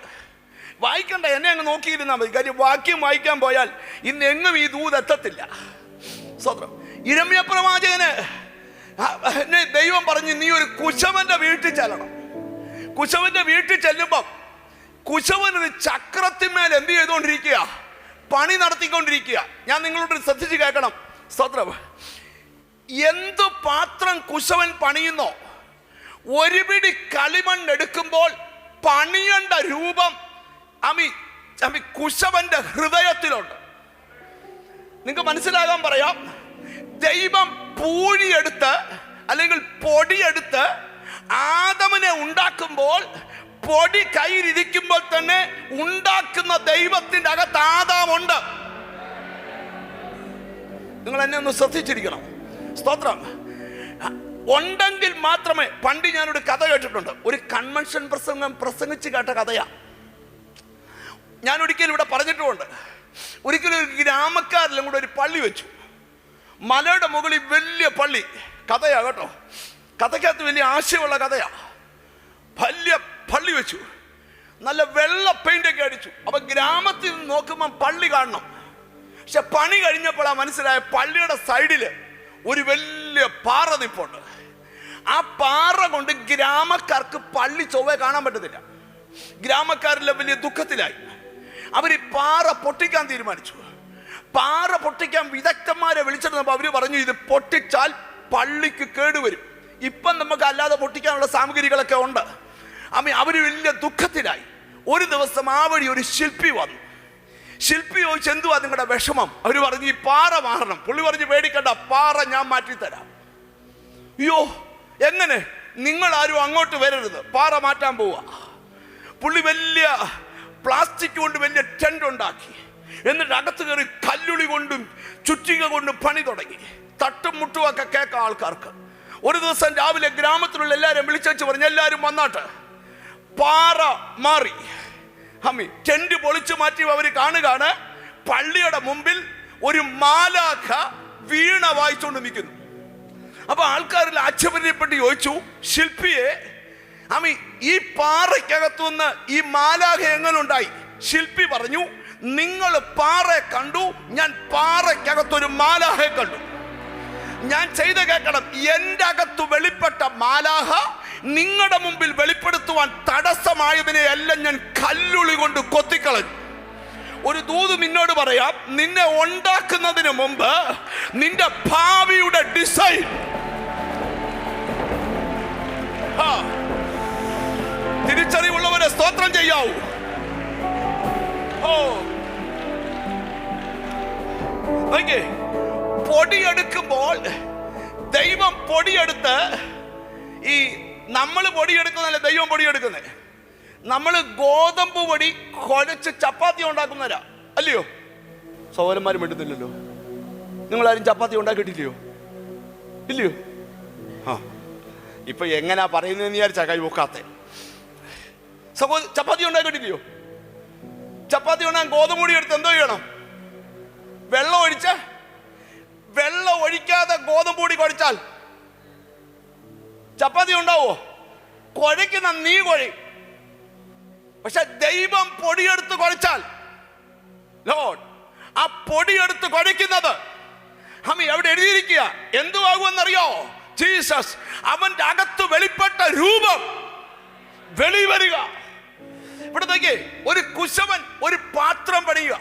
വായിക്കണ്ട, എന്നെ അങ്ങ് നോക്കിയിരുന്നാൽ മതി. കാര്യം വാക്യം വായിക്കാൻ പോയാൽ ഇന്ന് എങ്ങും ഈ ദൂത് എത്തത്തില്ല. സ്വതന്ത്രം. യിരെമ്യാ പ്രവാചകന് എന്നെ ദൈവം പറഞ്ഞു, നീ ഒരു കുശവന്റെ വീട്ടിൽ ചെല്ലണം. കുശവന്റെ വീട്ടിൽ ചെല്ലുമ്പം കുശവൻ ഒരു ചക്രത്തിന്മേൽ എന്ത് ചെയ്തുകൊണ്ടിരിക്കുക? പണി നടത്തിക്കൊണ്ടിരിക്കുക. ഞാൻ നിങ്ങളോട് ശ്രദ്ധിച്ച് കേൾക്കണം. സ്തോത്രം. എന്ത് പാത്രം കുശവൻ പണിയുന്നോ, ഒരു പിടി കളിമണ്ണ് എടുക്കുമ്പോൾ പണിയേണ്ട രൂപം കുശവന്റെ ഹൃദയത്തിലുണ്ട്. നിങ്ങൾക്ക് മനസ്സിലാകാൻ പറയാം. ദൈവം പൂഴിയെടുത്ത് അല്ലെങ്കിൽ പൊടിയെടുത്ത് ആദമിനെ ഉണ്ടാക്കുമ്പോൾ പൊടി കയ്യിലിരിക്കുമ്പോൾ തന്നെ ഉണ്ടാക്കുന്ന ദൈവത്തിന്റെ അകത്ത് ആദാമുണ്ട്. നിങ്ങൾ എന്നെ ഒന്ന് ശ്രദ്ധിച്ചിരിക്കണം. സ്തോത്രം. ഉണ്ടെങ്കിൽ മാത്രമേ. പണ്ട് ഞാനൊരു കഥ കേട്ടിട്ടുണ്ട്. ഒരു കൺവെൻഷൻ പ്രസംഗിച്ച് കേട്ട കഥയാ. ഞാൻ ഒരിക്കലും ഇവിടെ പറഞ്ഞിട്ടുമുണ്ട്. ഒരിക്കലും ഒരു ഗ്രാമക്കാരെല്ലാം കൂടെ ഒരു പള്ളി വെച്ചു. മലയുടെ മുകളിൽ വലിയ പള്ളി. കഥയാ കേട്ടോ, കഥയ്ക്കകത്ത് വലിയ ആശയമുള്ള കഥയാ. വലിയ പള്ളി വെച്ചു, നല്ല വെള്ള പെയിന്റൊക്കെ അടിച്ചു. അപ്പൊ ഗ്രാമത്തിൽ നിന്ന് നോക്കുമ്പോൾ പള്ളി കാണണം. പക്ഷെ പണി കഴിഞ്ഞപ്പോഴാ മനസ്സിലായ പള്ളിയുടെ സൈഡില് ഒരു വലിയ പാറ നിപ്പുണ്ട്. ആ പാറ കൊണ്ട് ഗ്രാമക്കാർക്ക് പള്ളി ചൊവ്വ കാണാൻ പറ്റത്തില്ല. ഗ്രാമക്കാരെല്ലാം വലിയ ദുഃഖത്തിലായി. അവർ ഈ പാറ പൊട്ടിക്കാൻ തീരുമാനിച്ചു. പാറ പൊട്ടിക്കാൻ വിദഗ്ധന്മാരെ വിളിച്ചിരുന്നപ്പോൾ അവര് പറഞ്ഞു, ഇത് പൊട്ടിച്ചാൽ പള്ളിക്ക് കേടുവരും. ഇപ്പം നമുക്ക് അല്ലാതെ പൊട്ടിക്കാനുള്ള സാമഗ്രികളൊക്കെ ഉണ്ട്. അവര് വലിയ ദുഃഖത്തിലായി. ഒരു ദിവസം ആ വഴി ഒരു ശില്പി വന്നു. ശില്പി ചോദിച്ചു, എന്തുവാ നിങ്ങളുടെ വിഷമം? അവര് പറഞ്ഞു, ഈ പാറ മാറണം. പുള്ളി പറഞ്ഞു, പേടിക്കണ്ട, പാറ ഞാൻ മാറ്റിത്തരാം. അയ്യോ, എങ്ങനെ? നിങ്ങൾ ആരും അങ്ങോട്ട് വരരുത്, പാറ മാറ്റാൻ പോവാ. പുള്ളി വലിയ പ്ലാസ്റ്റിക് കൊണ്ട് വലിയ ടെന്റ് ഉണ്ടാക്കി. എന്നിട്ട് അകത്ത് കയറി കല്ലുളി കൊണ്ടും ചുറ്റിക കൊണ്ടും പണി തുടങ്ങി. തട്ടും മുട്ടുമൊക്കെ കേൾക്കാം ആൾക്കാർക്ക്. ഒരു ദിവസം രാവിലെ ഗ്രാമത്തിലുള്ള എല്ലാവരും വിളിച്ചു പറഞ്ഞു, എല്ലാവരും വന്നാട്ട്. പാറ മാറി. ടെന്റ് പൊളിച്ചു മാറ്റി അവര് കാണുകയാണ്, പള്ളിയുടെ മുമ്പിൽ ഒരു മാലാഖ വീണ വായിച്ചുകൊണ്ട് നിൽക്കുന്നു. അപ്പൊ ആൾക്കാരിൽ ആശ്ചര്യപ്പെട്ട് ചോദിച്ചു, ശില്പിയെ, ഈ പാറയ്ക്കകത്തുനിന്ന് ഈ മാലാഖ എങ്ങനെ ഉണ്ടായി? ശില്പി പറഞ്ഞു, നിങ്ങൾ പാറയെ കണ്ടു, ഞാൻ പാറയ്ക്കകത്തൊരു മാലാഖയെ കണ്ടു. ഞാൻ ചെയ്ത കേൾക്കണം, എൻ്റെ അകത്ത് വെളിപ്പെട്ട മാലാഖ നിങ്ങളുടെ മുമ്പിൽ വെളിപ്പെടുത്തുവാൻ തടസ്സമായതിനെ എല്ലാം ഞാൻ കല്ലുളി കൊണ്ട് കൊത്തിക്കളഞ്ഞു. ഒരു ദൂത് നിന്നോട് പറയാം, നിന്നെ ഉണ്ടാക്കുന്നതിന് മുമ്പ് നിന്റെ ഭാവിയുടെ ഡിസൈൻ തിരിച്ചറിവുള്ളവരെ സ്തോത്രം ചെയ്യാവൂ. പൊടിയെടുക്കുമ്പോൾ ദൈവം പൊടിയെടുത്ത്, ഈ നമ്മൾ പൊടിയെടുക്കുന്നതല്ല ദൈവം പൊടിയെടുക്കുന്നത്. നമ്മൾ ഗോതമ്പ് പൊടി കുഴച്ച് ചപ്പാത്തി ഉണ്ടാക്കുന്നവരാ, അല്ലയോ? സഹോദരന്മാരും വേണ്ടുന്നില്ലല്ലോ. നിങ്ങളാരും ചപ്പാത്തി ഉണ്ടാക്കിയിട്ടില്ലയോ? ഇല്ലയോ? ഇപ്പൊ എങ്ങനാ പറയുന്നതെന്ന് വിചാരിച്ചാ കൈ പൊക്കാത്തെ. ചപ്പാത്തി ഉണ്ടാക്കിയിട്ടില്ലയോ? ചപ്പാത്തി ഉണ്ടാകാൻ ഗോതമ്പ് പൊടി എടുത്ത് എന്തോ ചെയ്യണം? വെള്ളം ഒഴിച്ച്, വെള്ളം ഒഴിക്കാതെ ഗോതമ്പ് പൊടി കുഴച്ചാൽ ചപ്പാത്തി ഉണ്ടാവോ? കുഴയ്ക്കുന്ന നീ കുഴി. പക്ഷെ ദൈവം പൊടിയെടുത്ത് കുഴച്ചാൽ, ലോഡ്, ആ പൊടിയെടുത്ത് കുഴയ്ക്കുന്നത് എവിടെ എഴുതിയിരിക്കുക? എന്തുവാകുമെന്നറിയോ? ജീസസ്. അവന്റെ അകത്ത് വെളിപ്പെട്ട രൂപം വെളിവരിക. ഇവിടത്തേക്ക് ഒരു കുശവൻ ഒരു പാത്രം പണിയുക.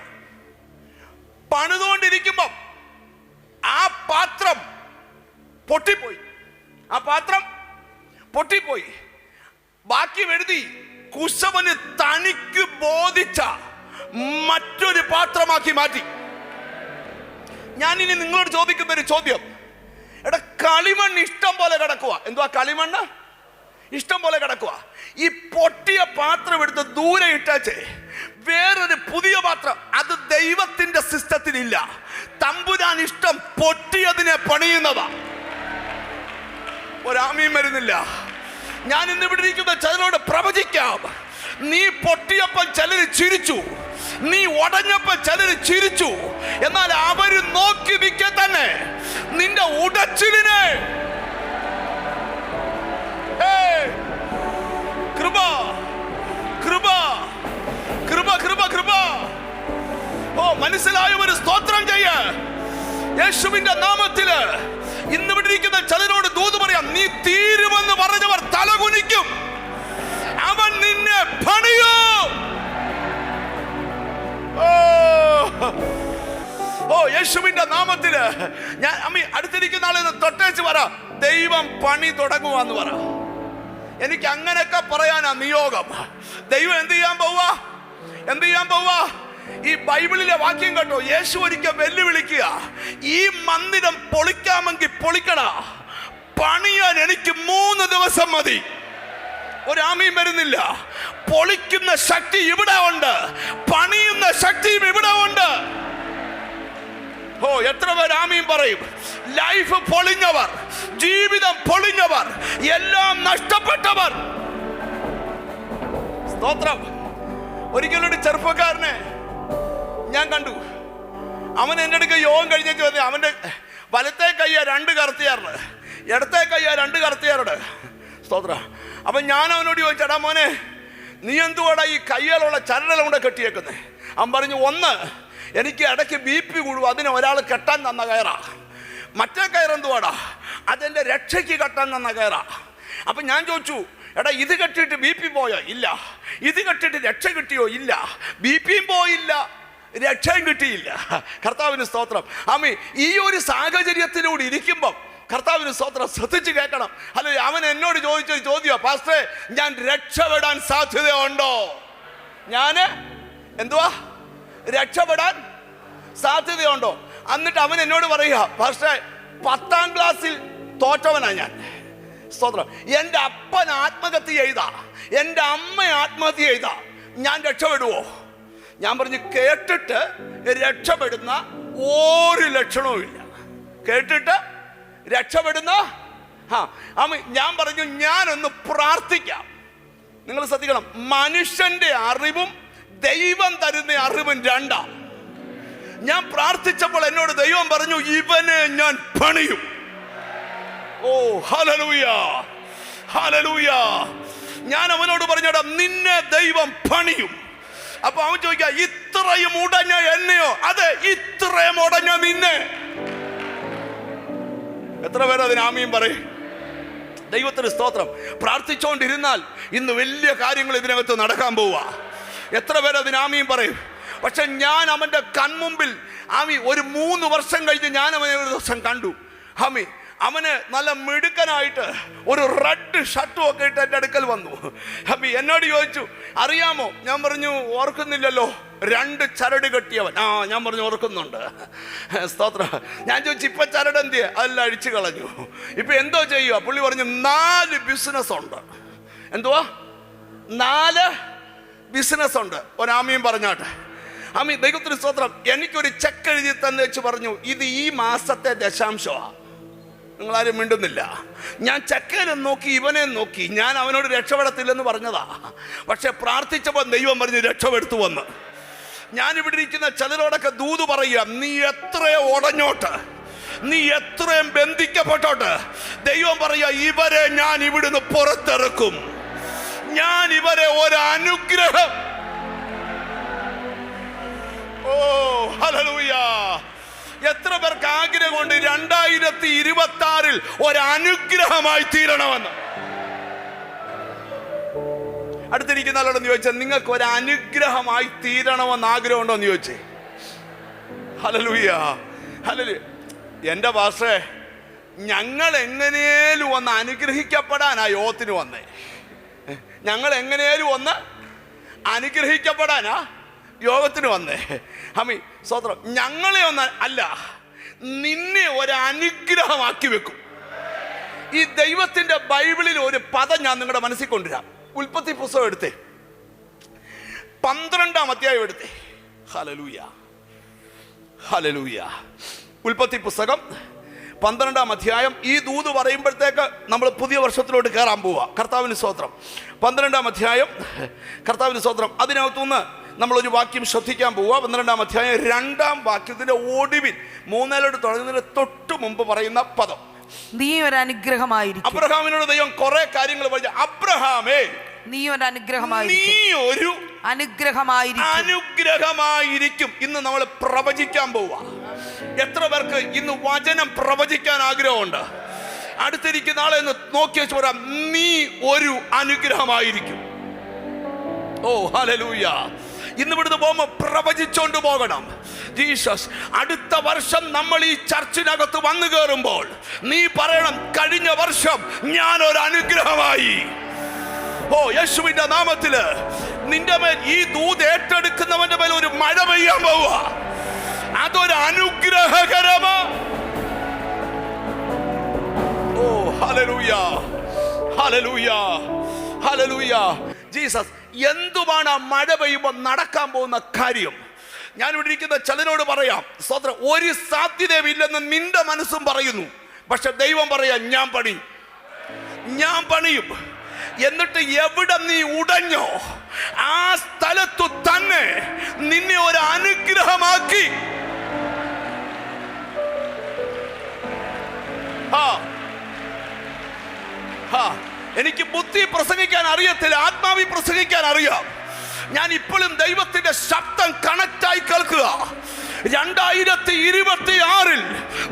പണിതുകൊണ്ടിരിക്കുമ്പം ആ പാത്രം പൊട്ടിപ്പോയി. ആ പാത്രം പൊട്ടിപ്പോയി. ബാക്കി എഴുതി, കുശവന് തനിക്ക് ബോധിച്ച മറ്റൊരു പാത്രമാക്കി മാറ്റി. ഞാൻ ഇനി നിങ്ങളോട് ചോദിക്കുന്ന ഒരു ചോദ്യം, എടാ, കളിമണ്ണ് ഇഷ്ടം പോലെ കിടക്കുക. എന്തുവാ കളിമണ്ണ്? ഇഷ്ടം പോലെ കിടക്കുക. ഈ പൊട്ടിയ പാത്രം എടുത്ത് ദൂരെ ഇട്ടാച്ചേ വേറൊരു പുതിയ പാത്രം, അത് ദൈവത്തിന്റെ സിസ്റ്റത്തിലില്ല. തമ്പുരാൻ ഇഷ്ടം പൊട്ടിയതിനെ പണിയുന്നതാ. ഒരാമീൻ വരുന്നില്ല. ഞാൻ ഇന്ന് ഇവിടെ ഇരിക്കുന്ന ചിലരോട് പ്രവചിക്കാം, നീ പൊട്ടിയപ്പോൾ ചിലര് ചിരിച്ചു, നീ ഉടഞ്ഞപ്പോൾ ചിലര് ചിരിച്ചു. എന്നാൽ അവര് നോക്കി നിൽക്കെ തന്നെ നിന്റെ ഉടച്ചിലിനെ കൃപ കൃപ കൃപ മനസ്സിലായവർ സ്തോത്രം ചെയ്യ. യേശുവിന്റെ നാമത്തില് ഇന്ന് ഇവിടെ ഇരിക്കുന്ന ചിലരോട് ദൂത് പറയാം, നീ തീരുമെന്ന് പറഞ്ഞവർ തലകുനിക്കും. അവൻ നിന്നെ പണിയും. ഓ യേശുവിന്റെ നാമത്തില് ഞാൻ അടുത്തിരിക്കുന്ന ആളെ തൊട്ടേച്ച് പറ, ദൈവം പണി തുടങ്ങുവാന്ന് പറ. എനിക്ക് അങ്ങനെയൊക്കെ പറയാനാ നിയോഗം. ദൈവം എന്ത് ചെയ്യാൻ പോവാ? ഈ ബൈബിളിലെ വാക്യം കേട്ടോ, യേശു ഒരിക്കൽ വെല്ലുവിളിക്കുക, ഈ മന്ദിരം പൊളിക്കാമെങ്കിൽ പൊളിക്കണ, പണിയാൻ എനിക്ക് 3 ദിവസം മതി. ഒരാമീൻ വരുന്നില്ല. പൊളിക്കുന്ന ശക്തി ഇവിടെ ഉണ്ട്, പണിയുന്ന ശക്തിയും ഇവിടെ ഉണ്ട്. ഓ എത്ര പേർ ആമീൻ പറയും? ലൈഫ് പൊളിഞ്ഞവർ, ജീവിതം പൊളിഞ്ഞവർ, എല്ലാം നഷ്ടപ്പെട്ടവർ. സ്തോത്രം. ഒരിക്കലൊരു ചെറുപ്പക്കാരനെ ഞാൻ കണ്ടു. അവൻ എൻ്റെ അടുക്ക യോഗം കഴിഞ്ഞേച്ച് വന്നു. അവൻ്റെ വലത്തെ കയ്യ 2 കറുത്തിയാറുണ്ട്, ഇടത്തെ കയ്യ 2 കറുത്തിയാറുണ്ട്. സ്തോത്രം. അപ്പം ഞാൻ അവനോട് ചോദിച്ചടാ മോനെ, നീ എന്തുവാടാ ഈ കയ്യിലുള്ള ചരടെല്ലാം കൂടെ കെട്ടിയേക്കുന്നേ? അവൻ പറഞ്ഞു, ഒന്ന് എനിക്ക് ഇടയ്ക്ക് BP കൂടും, അതിന് ഒരാൾ കെട്ടാൻ തന്ന കയറാ. മറ്റേ കയറെന്തുവാടാ? അതെൻ്റെ രക്ഷയ്ക്ക് കെട്ടാൻ തന്ന കയറാ. അപ്പം ഞാൻ ചോദിച്ചു, എടാ ഇത് കെട്ടിയിട്ട് BP പോയോ? ഇല്ല. ഇത് കെട്ടിയിട്ട് രക്ഷ കിട്ടിയോ? ഇല്ല. BPയും പോയില്ല, രക്ഷയും കിട്ടിയില്ല. കർത്താവിന് സ്തോത്രം. ആമീൻ. ഈ ഒരു സാഹചര്യത്തിലൂടെ ഇരിക്കുമ്പം കർത്താവിന് സ്തോത്രം ശ്രദ്ധിച്ച് കേൾക്കണം. അല്ലെ, അവൻ എന്നോട് ചോദിച്ചൊരു ചോദ്യമാണ്, പാസ്റ്ററെ ഞാൻ രക്ഷപ്പെടാൻ സാധ്യതയുണ്ടോ? ഞാൻ രക്ഷപ്പെടാൻ സാധ്യതയുണ്ടോ? എന്നിട്ട് അവൻ എന്നോട് പറയുക, പാസ്റ്ററെ 10ാം ക്ലാസ്സിൽ തോറ്റവനാ ഞാൻ. സ്തോത്രം. എൻ്റെ അപ്പൻ ആത്മഹത്യ ചെയ്ത, എൻ്റെ അമ്മ ആത്മഹത്യ ചെയ്ത, ഞാൻ രക്ഷപ്പെടുവോ? ഞാൻ പറഞ്ഞു, കേട്ടിട്ട് രക്ഷപ്പെടുന്ന ഒരു ലക്ഷണവും ഇല്ല. കേട്ടിട്ട് രക്ഷപ്പെടുന്ന ഞാൻ പറഞ്ഞു, ഞാനൊന്ന് പ്രാർത്ഥിക്കാം. നിങ്ങൾ ശ്രദ്ധിക്കണം, മനുഷ്യന്റെ അറിവും ദൈവം തരുന്ന അറിവും 2. ഞാൻ പ്രാർത്ഥിച്ചപ്പോൾ എന്നോട് ദൈവം പറഞ്ഞു, ഇവനെ ഞാൻ പണിയും. ഓ ഹല്ലേലൂയ, ഹല്ലേലൂയ. ഞാൻ അവനോട് പറഞ്ഞോടാ, നിന്നെ ദൈവം പണിയും. അപ്പൊ അവൻ ചോദിക്കുക, ഇത്രയും ഉടഞ്ഞ എന്നെയോ? അതെ, ഇത്രയും ഉടഞ്ഞ നിന്നെ. എത്ര പേര് അതിന് ആമീൻ പറയും? ദൈവത്തിന് സ്തോത്രം. പ്രാർത്ഥിച്ചുകൊണ്ടിരുന്നാൽ ഇന്ന് വലിയ കാര്യങ്ങൾ ഇതിനകത്ത് നടക്കാൻ പോവുക. എത്ര പേര് അതിന് ആമീൻ പറയും? പക്ഷെ ഞാൻ അവൻ്റെ കൺമുമ്പിൽ ഒരു 3 വർഷം കഴിഞ്ഞ് ഞാൻ അവനെ ഒരു ദിവസം കണ്ടു. അവന് നല്ല മിടുക്കനായിട്ട് ഒരു റെഡ് ഷർട്ടും ഒക്കെ ഇട്ട് എൻ്റെ അടുക്കൽ വന്നു. എന്നോട് ചോദിച്ചു, അറിയാമോ? ഞാൻ പറഞ്ഞു, ഓർക്കുന്നില്ലല്ലോ. 2 ചരട് കെട്ടിയവൻ. ഞാൻ പറഞ്ഞു, ഓർക്കുന്നുണ്ട്. സ്തോത്രം. ഞാൻ ചോദിച്ചു, ഇപ്പൊ ചരട് എന്തിയ? അതെല്ലാം അഴിച്ചു കളഞ്ഞു. ഇപ്പൊ എന്തോ ചെയ്യുക? പുള്ളി പറഞ്ഞു, 4 ബിസിനസ് ഉണ്ട്. എന്തുവാ? 4 ബിസിനസ് ഉണ്ട്. ഒരാമീൻ പറഞ്ഞാട്ടെ. ദൈവത്തിന് സ്തോത്രം. എനിക്കൊരു ചെക്ക് എഴുതി തന്നെ വെച്ച് പറഞ്ഞു, ഇത് ഈ മാസത്തെ ദശാംശമാണ്. നിങ്ങളാരും മിണ്ടുന്നില്ല. ഞാൻ ചെക്കനും നോക്കി, ഇവനെ നോക്കി. ഞാൻ അവനോട് രക്ഷപ്പെടത്തില്ലെന്ന് പറഞ്ഞതാ. പക്ഷെ പ്രാർത്ഥിച്ചപ്പോൾ ദൈവം പറഞ്ഞ് രക്ഷപ്പെടുത്തു വന്ന്. ഞാനിവിടെ ഇരിക്കുന്ന ചിലരോടൊക്കെ ദൂത് പറയുക, നീ എത്രയോ ഉടഞ്ഞോട്ട്, നീ എത്രയും ബന്ധിക്കപ്പെട്ടോട്ട്, ദൈവം പറയുക, ഇവരെ ഞാൻ ഇവിടുന്ന് പുറത്തിറക്കും. ഞാൻ ഇവരെ ഒരു അനുഗ്രഹം. ഓ ഹല്ലേലൂയ. എത്ര പേർക്ക് ആഗ്രഹമുണ്ട് 2026 ഒരു അനുഗ്രഹമായി തീരണമെന്ന്? അടുത്തിരിക്കുന്ന ആളോടൊന്ന് ചോദിച്ചാൽ, നിങ്ങൾക്ക് ഒരു അനുഗ്രഹമായി തീരണമെന്ന് ആഗ്രഹമുണ്ടോ എന്ന് ചോദിച്ചേ. Hallelujah, hallelujah. എൻ്റെ പാസ്റ്ററേ, ഞങ്ങൾ എങ്ങനെയും ഒന്ന് അനുഗ്രഹിക്കപ്പെടാനാ യോഗത്തിന് വന്നേ. ഞങ്ങൾ എങ്ങനെയും ഒന്ന് അനുഗ്രഹിക്കപ്പെടാനാ യോഗത്തിന് വന്നേ. സ്വത്രം. ഞങ്ങളെ ഒന്ന് അല്ല, നിന്നെ ഒരു അനുഗ്രഹമാക്കി വെക്കും. ഈ ദൈവത്തിന്റെ ബൈബിളിൽ ഒരു പദം ഞാൻ നിങ്ങളുടെ മനസ്സിൽ കൊണ്ടുവരാം. ഉൽപ്പത്തി പുസ്തകം എടുത്തേ, 12ാം അധ്യായം എടുത്തേ. Hallelujah, hallelujah. ഉൽപ്പത്തി പുസ്തകം 12ാം അധ്യായം. ഈ ദൂത് പറയുമ്പോഴത്തേക്ക് നമ്മൾ പുതിയ വർഷത്തിലോട്ട് കയറാൻ പോവുക. കർത്താവിന് സ്തോത്രം. 12ാം അധ്യായം. കർത്താവിന് സ്തോത്രം. അതിനകത്തുനിന്ന് നമ്മളൊരു വാക്യം ശ്രദ്ധിക്കാൻ പോവുക. 12ാം അധ്യായം 2ാം വാക്യത്തിന്റെ ഒടുവിൽ 3 തുടങ്ങുന്നതിന് തൊട്ട് മുമ്പ് പറയുന്ന പദം, നീ ഒരു അനുഗ്രഹമായിരിക്കും. അബ്രഹാമിനോട് ദൈവം കുറെ കാര്യങ്ങൾ പറഞ്ഞു. അബ്രഹാമേ, നീ ഒരു അനുഗ്രഹമായിരിക്കും. നീ ഒരു അനുഗ്രഹമായിരിക്കും. ഇന്ന് നമ്മൾ പ്രവചിക്കാൻ പോവാ. എത്ര പേർക്ക് ഇന്ന് വചനം പ്രവചിക്കാൻ ആഗ്രഹമുണ്ട്? അടുത്തിരിക്കുന്ന ആളെ ഒന്ന് നോക്കി വെച്ച് പറയാം, നീ ഒരു അനുഗ്രഹമായിരിക്കും. ഓ ഹല്ലേലൂയ. ഇന്ന് ഇവിടുന്ന് പോകുമ്പോൾ പ്രവചിച്ചോണ്ട് പോകണം. ജീസസ്, അടുത്ത വർഷം നമ്മൾ ഈ ചർച്ചിനകത്ത് വന്നു കയറുമ്പോൾ നീ പറയണം, കഴിഞ്ഞ വർഷം ഞാൻ ഒരു അനുഗ്രഹമായി. ഓ യേശുവിന്റെ നാമത്തില് നിന്റെ മേൽ ഈ ദൂത് ഏറ്റെടുക്കുന്നവന്റെ മേൽ ഒരു മഴ പെയ്യാൻ പോവുക. അതൊരു അനുഗ്രഹകരമാ. ഓ ഹല്ലേലൂയ, ഹല്ലേലൂയ, ഹല്ലേലൂയ. ജീസസ്, എന്തുമാണ് ആ മഴ പെയ്യുമ്പോൾ നടക്കാൻ പോകുന്ന കാര്യം? ഞാൻ ഇവിടെ ഇരിക്കുന്ന ചിലരോട് പറയാം, സ്വതന്ത്ര ഒരു സാധ്യതയില്ലെന്ന് നിന്റെ മനസ്സും പറയുന്നു. പക്ഷെ ദൈവം പറയാ, ഞാൻ പണിയും. എന്നിട്ട് എവിടെ നീ ഉടഞ്ഞോ ആ സ്ഥലത്തു തന്നെ നിന്നെ ഒരു അനുഗ്രഹമാക്കി. എനിക്ക് ബുദ്ധി പ്രസംഗിക്കാൻ അറിയത്തില്ല, ആത്മാവി പ്രസംഗിക്കാൻ അറിയാം. ഞാൻ ഇപ്പോഴും ദൈവത്തിന്റെ ശബ്ദം കണക്റ്റായി കേൾക്കുക. 2026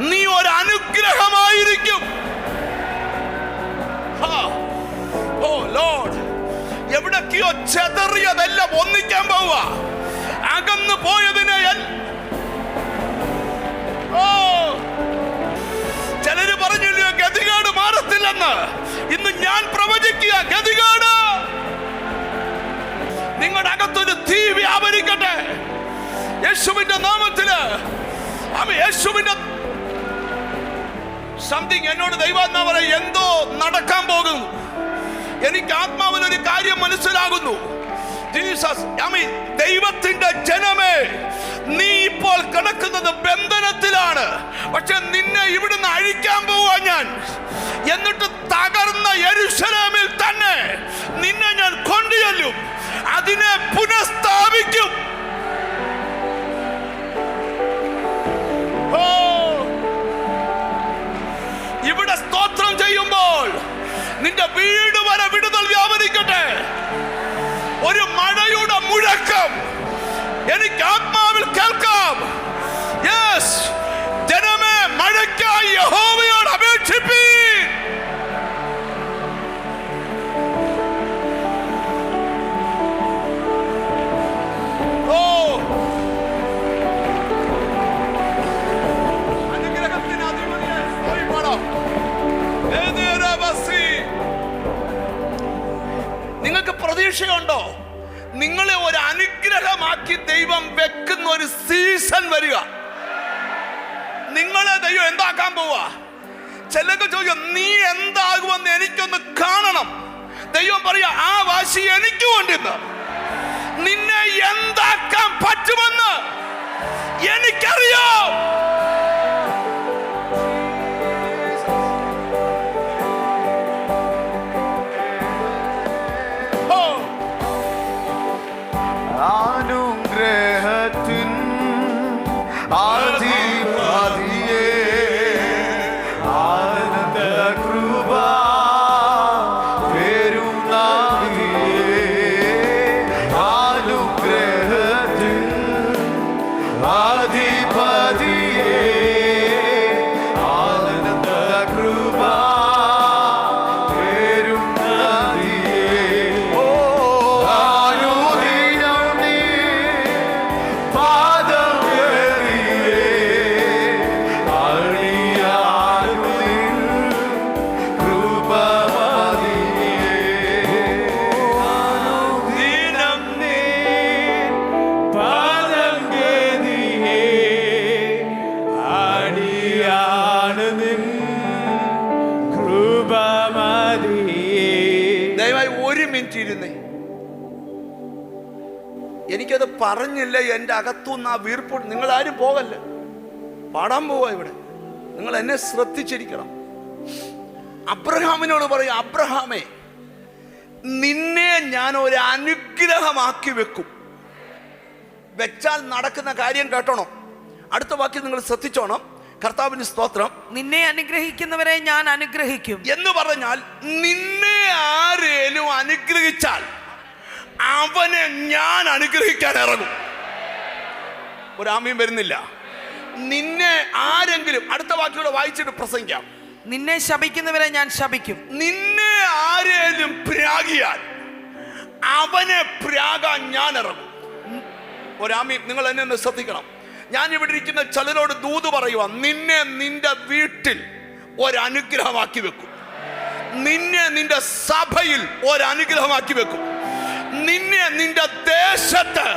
നീ ഒരു അനുഗ്രഹമായിരിക്കും. ഓ ലോർഡ്, എവിടൊക്കെയോ ചെതറിയതെല്ലാം ഒന്നിക്കാൻ പോവുക. അകന്നു പോയതിനെ ചിലര് പറഞ്ഞില്ലയോ ഗതികേട് മാറത്തില്ലെന്ന്. ഇന്ന് ഞാൻ പ്രവചിക്കുക, ഗതികേട് നിങ്ങളുടെ അകത്തൊരു തീ വ്യാപരിക്കട്ടെ യേശുവിന്റെ നാമത്തില്. യേശുവിന്റെ സംതിങ് എന്നോട് ദൈവാത്മാ പറയും, എന്തോ നടക്കാൻ പോകുന്നു. എനിക്ക് ആത്മാവിൽ ഒരു കാര്യം മനസ്സിലാകുന്നു. ജീസസ്, ദൈവത്തിന്റെ ജനമേ, നീ ഇപ്പോൾ കിടക്കുന്നത് ബന്ധനത്തിലാണ്. പക്ഷെ നിന്നെ ഇവിടുന്ന് അഴിക്കാൻ പോവാ ഞാൻ. എന്നിട്ട് തകർന്ന യെരൂശലേമിൽ തന്നെ നിന്നെ ഞാൻ കൊണ്ടുചെല്ലും, അതിനെ പുനഃസ്ഥാപിക്കും. ഇവിടെ സ്തോത്രം ചെയ്യുമ്പോൾ നിന്റെ വീട് വരെ വിടുതൽ വ്യാപരിക്കട്ടെ. ഒരു മഴയുടെ മുഴക്കം എനിക്ക് ആത്മാവിൽ കേൾക്കാം. യെസ്, ജനമേ, മഴയ്ക്കായി യഹോവയോട് അപേക്ഷിപ്പീൻ. ഓ അനുഗ്രഹത്തിന് അധിപതിയെ സ്തുതിപ്പാടാം. നിങ്ങൾക്ക് പ്രതീക്ഷയുണ്ടോ? നിങ്ങളെ ഒരു അനുഗ്രഹമാക്കി ദൈവം വെക്കുന്ന ഒരു സീസൺ വരിക. നിങ്ങളെ ദൈവം എന്താക്കാൻ പോവാ? ചിലർക്ക് ചോദിക്കും, നീ എന്താകുമെന്ന് എനിക്കൊന്ന് കാണണം. ദൈവം പറയാ, ആ വാശി എനിക്ക് കൊണ്ടിന്ന്. നിന്നെ എന്താക്കാൻ പറ്റുമെന്ന് എനിക്കറിയാം. അനുഗ്രഹത്തിൻ ആധിപതിയേ, ആനന്ദ കൃപ പെരുന്നാളിയേ. അനുഗ്രഹത്തിൻ ആധിപതിയേ, ആനന്ദ കൃപ പെരുന്നാളിയേ. ഓ എനിക്കത് പറഞ്ഞില്ല, എൻ്റെ അകത്തുനിന്ന് ആ വീർപ്പ്. നിങ്ങൾ ആരും പോകല്ലേ, പാടാൻ പോവാ ഇവിടെ. നിങ്ങൾ എന്നെ ശ്രദ്ധിച്ചിരിക്കണം. അബ്രഹാമിനോട് പറയും, അബ്രഹാമേ, നിന്നെ ഞാൻ ഒരു അനുഗ്രഹമാക്കി വെക്കും. വെച്ചാൽ നടക്കുന്ന കാര്യം കേട്ടോണം. അടുത്ത വാക്യം നിങ്ങൾ ശ്രദ്ധിച്ചോണം. കർത്താവിന് സ്തോത്രം. നിന്നെ അനുഗ്രഹിക്കുന്നവരെ ഞാൻ അനുഗ്രഹിക്കും എന്ന് പറഞ്ഞാൽ നിന്നെ ആരേലും അനുഗ്രഹിച്ചാൽ അവനെ ഞാൻ അനുഗ്രഹിക്കാൻ ഇറങ്ങും. ഒരാമയും വരുന്നില്ല. നിന്നെ ആരെങ്കിലും, അടുത്ത വാക്കുകൾ വായിച്ചിട്ട് പ്രസംഗിക്കാം. നിന്നെ ശപിക്കുന്നവരെ ഞാൻ ശപിക്കും. നിന്നെ ആരേലും പ്രാഗിയാൽ അവനെ പ്രാകാൻ ഞാൻ ഇറങ്ങും. ഒരാമയും നിങ്ങൾ എന്നെ ഒന്ന് ശ്രദ്ധിക്കണം. ഞാൻ ഇവിടെ ഇരിക്കുന്ന ചിലരോട് ദൂത് പറയുക, നിന്നെ നിന്റെ വീട്ടിൽ ഒരനുഗ്രഹമാക്കി വെക്കും. നിന്നെ നിന്റെ സഭയിൽ ഒരനുഗ്രഹമാക്കി വെക്കും. നിന്നെ നിന്റെ ദേശത്ത്.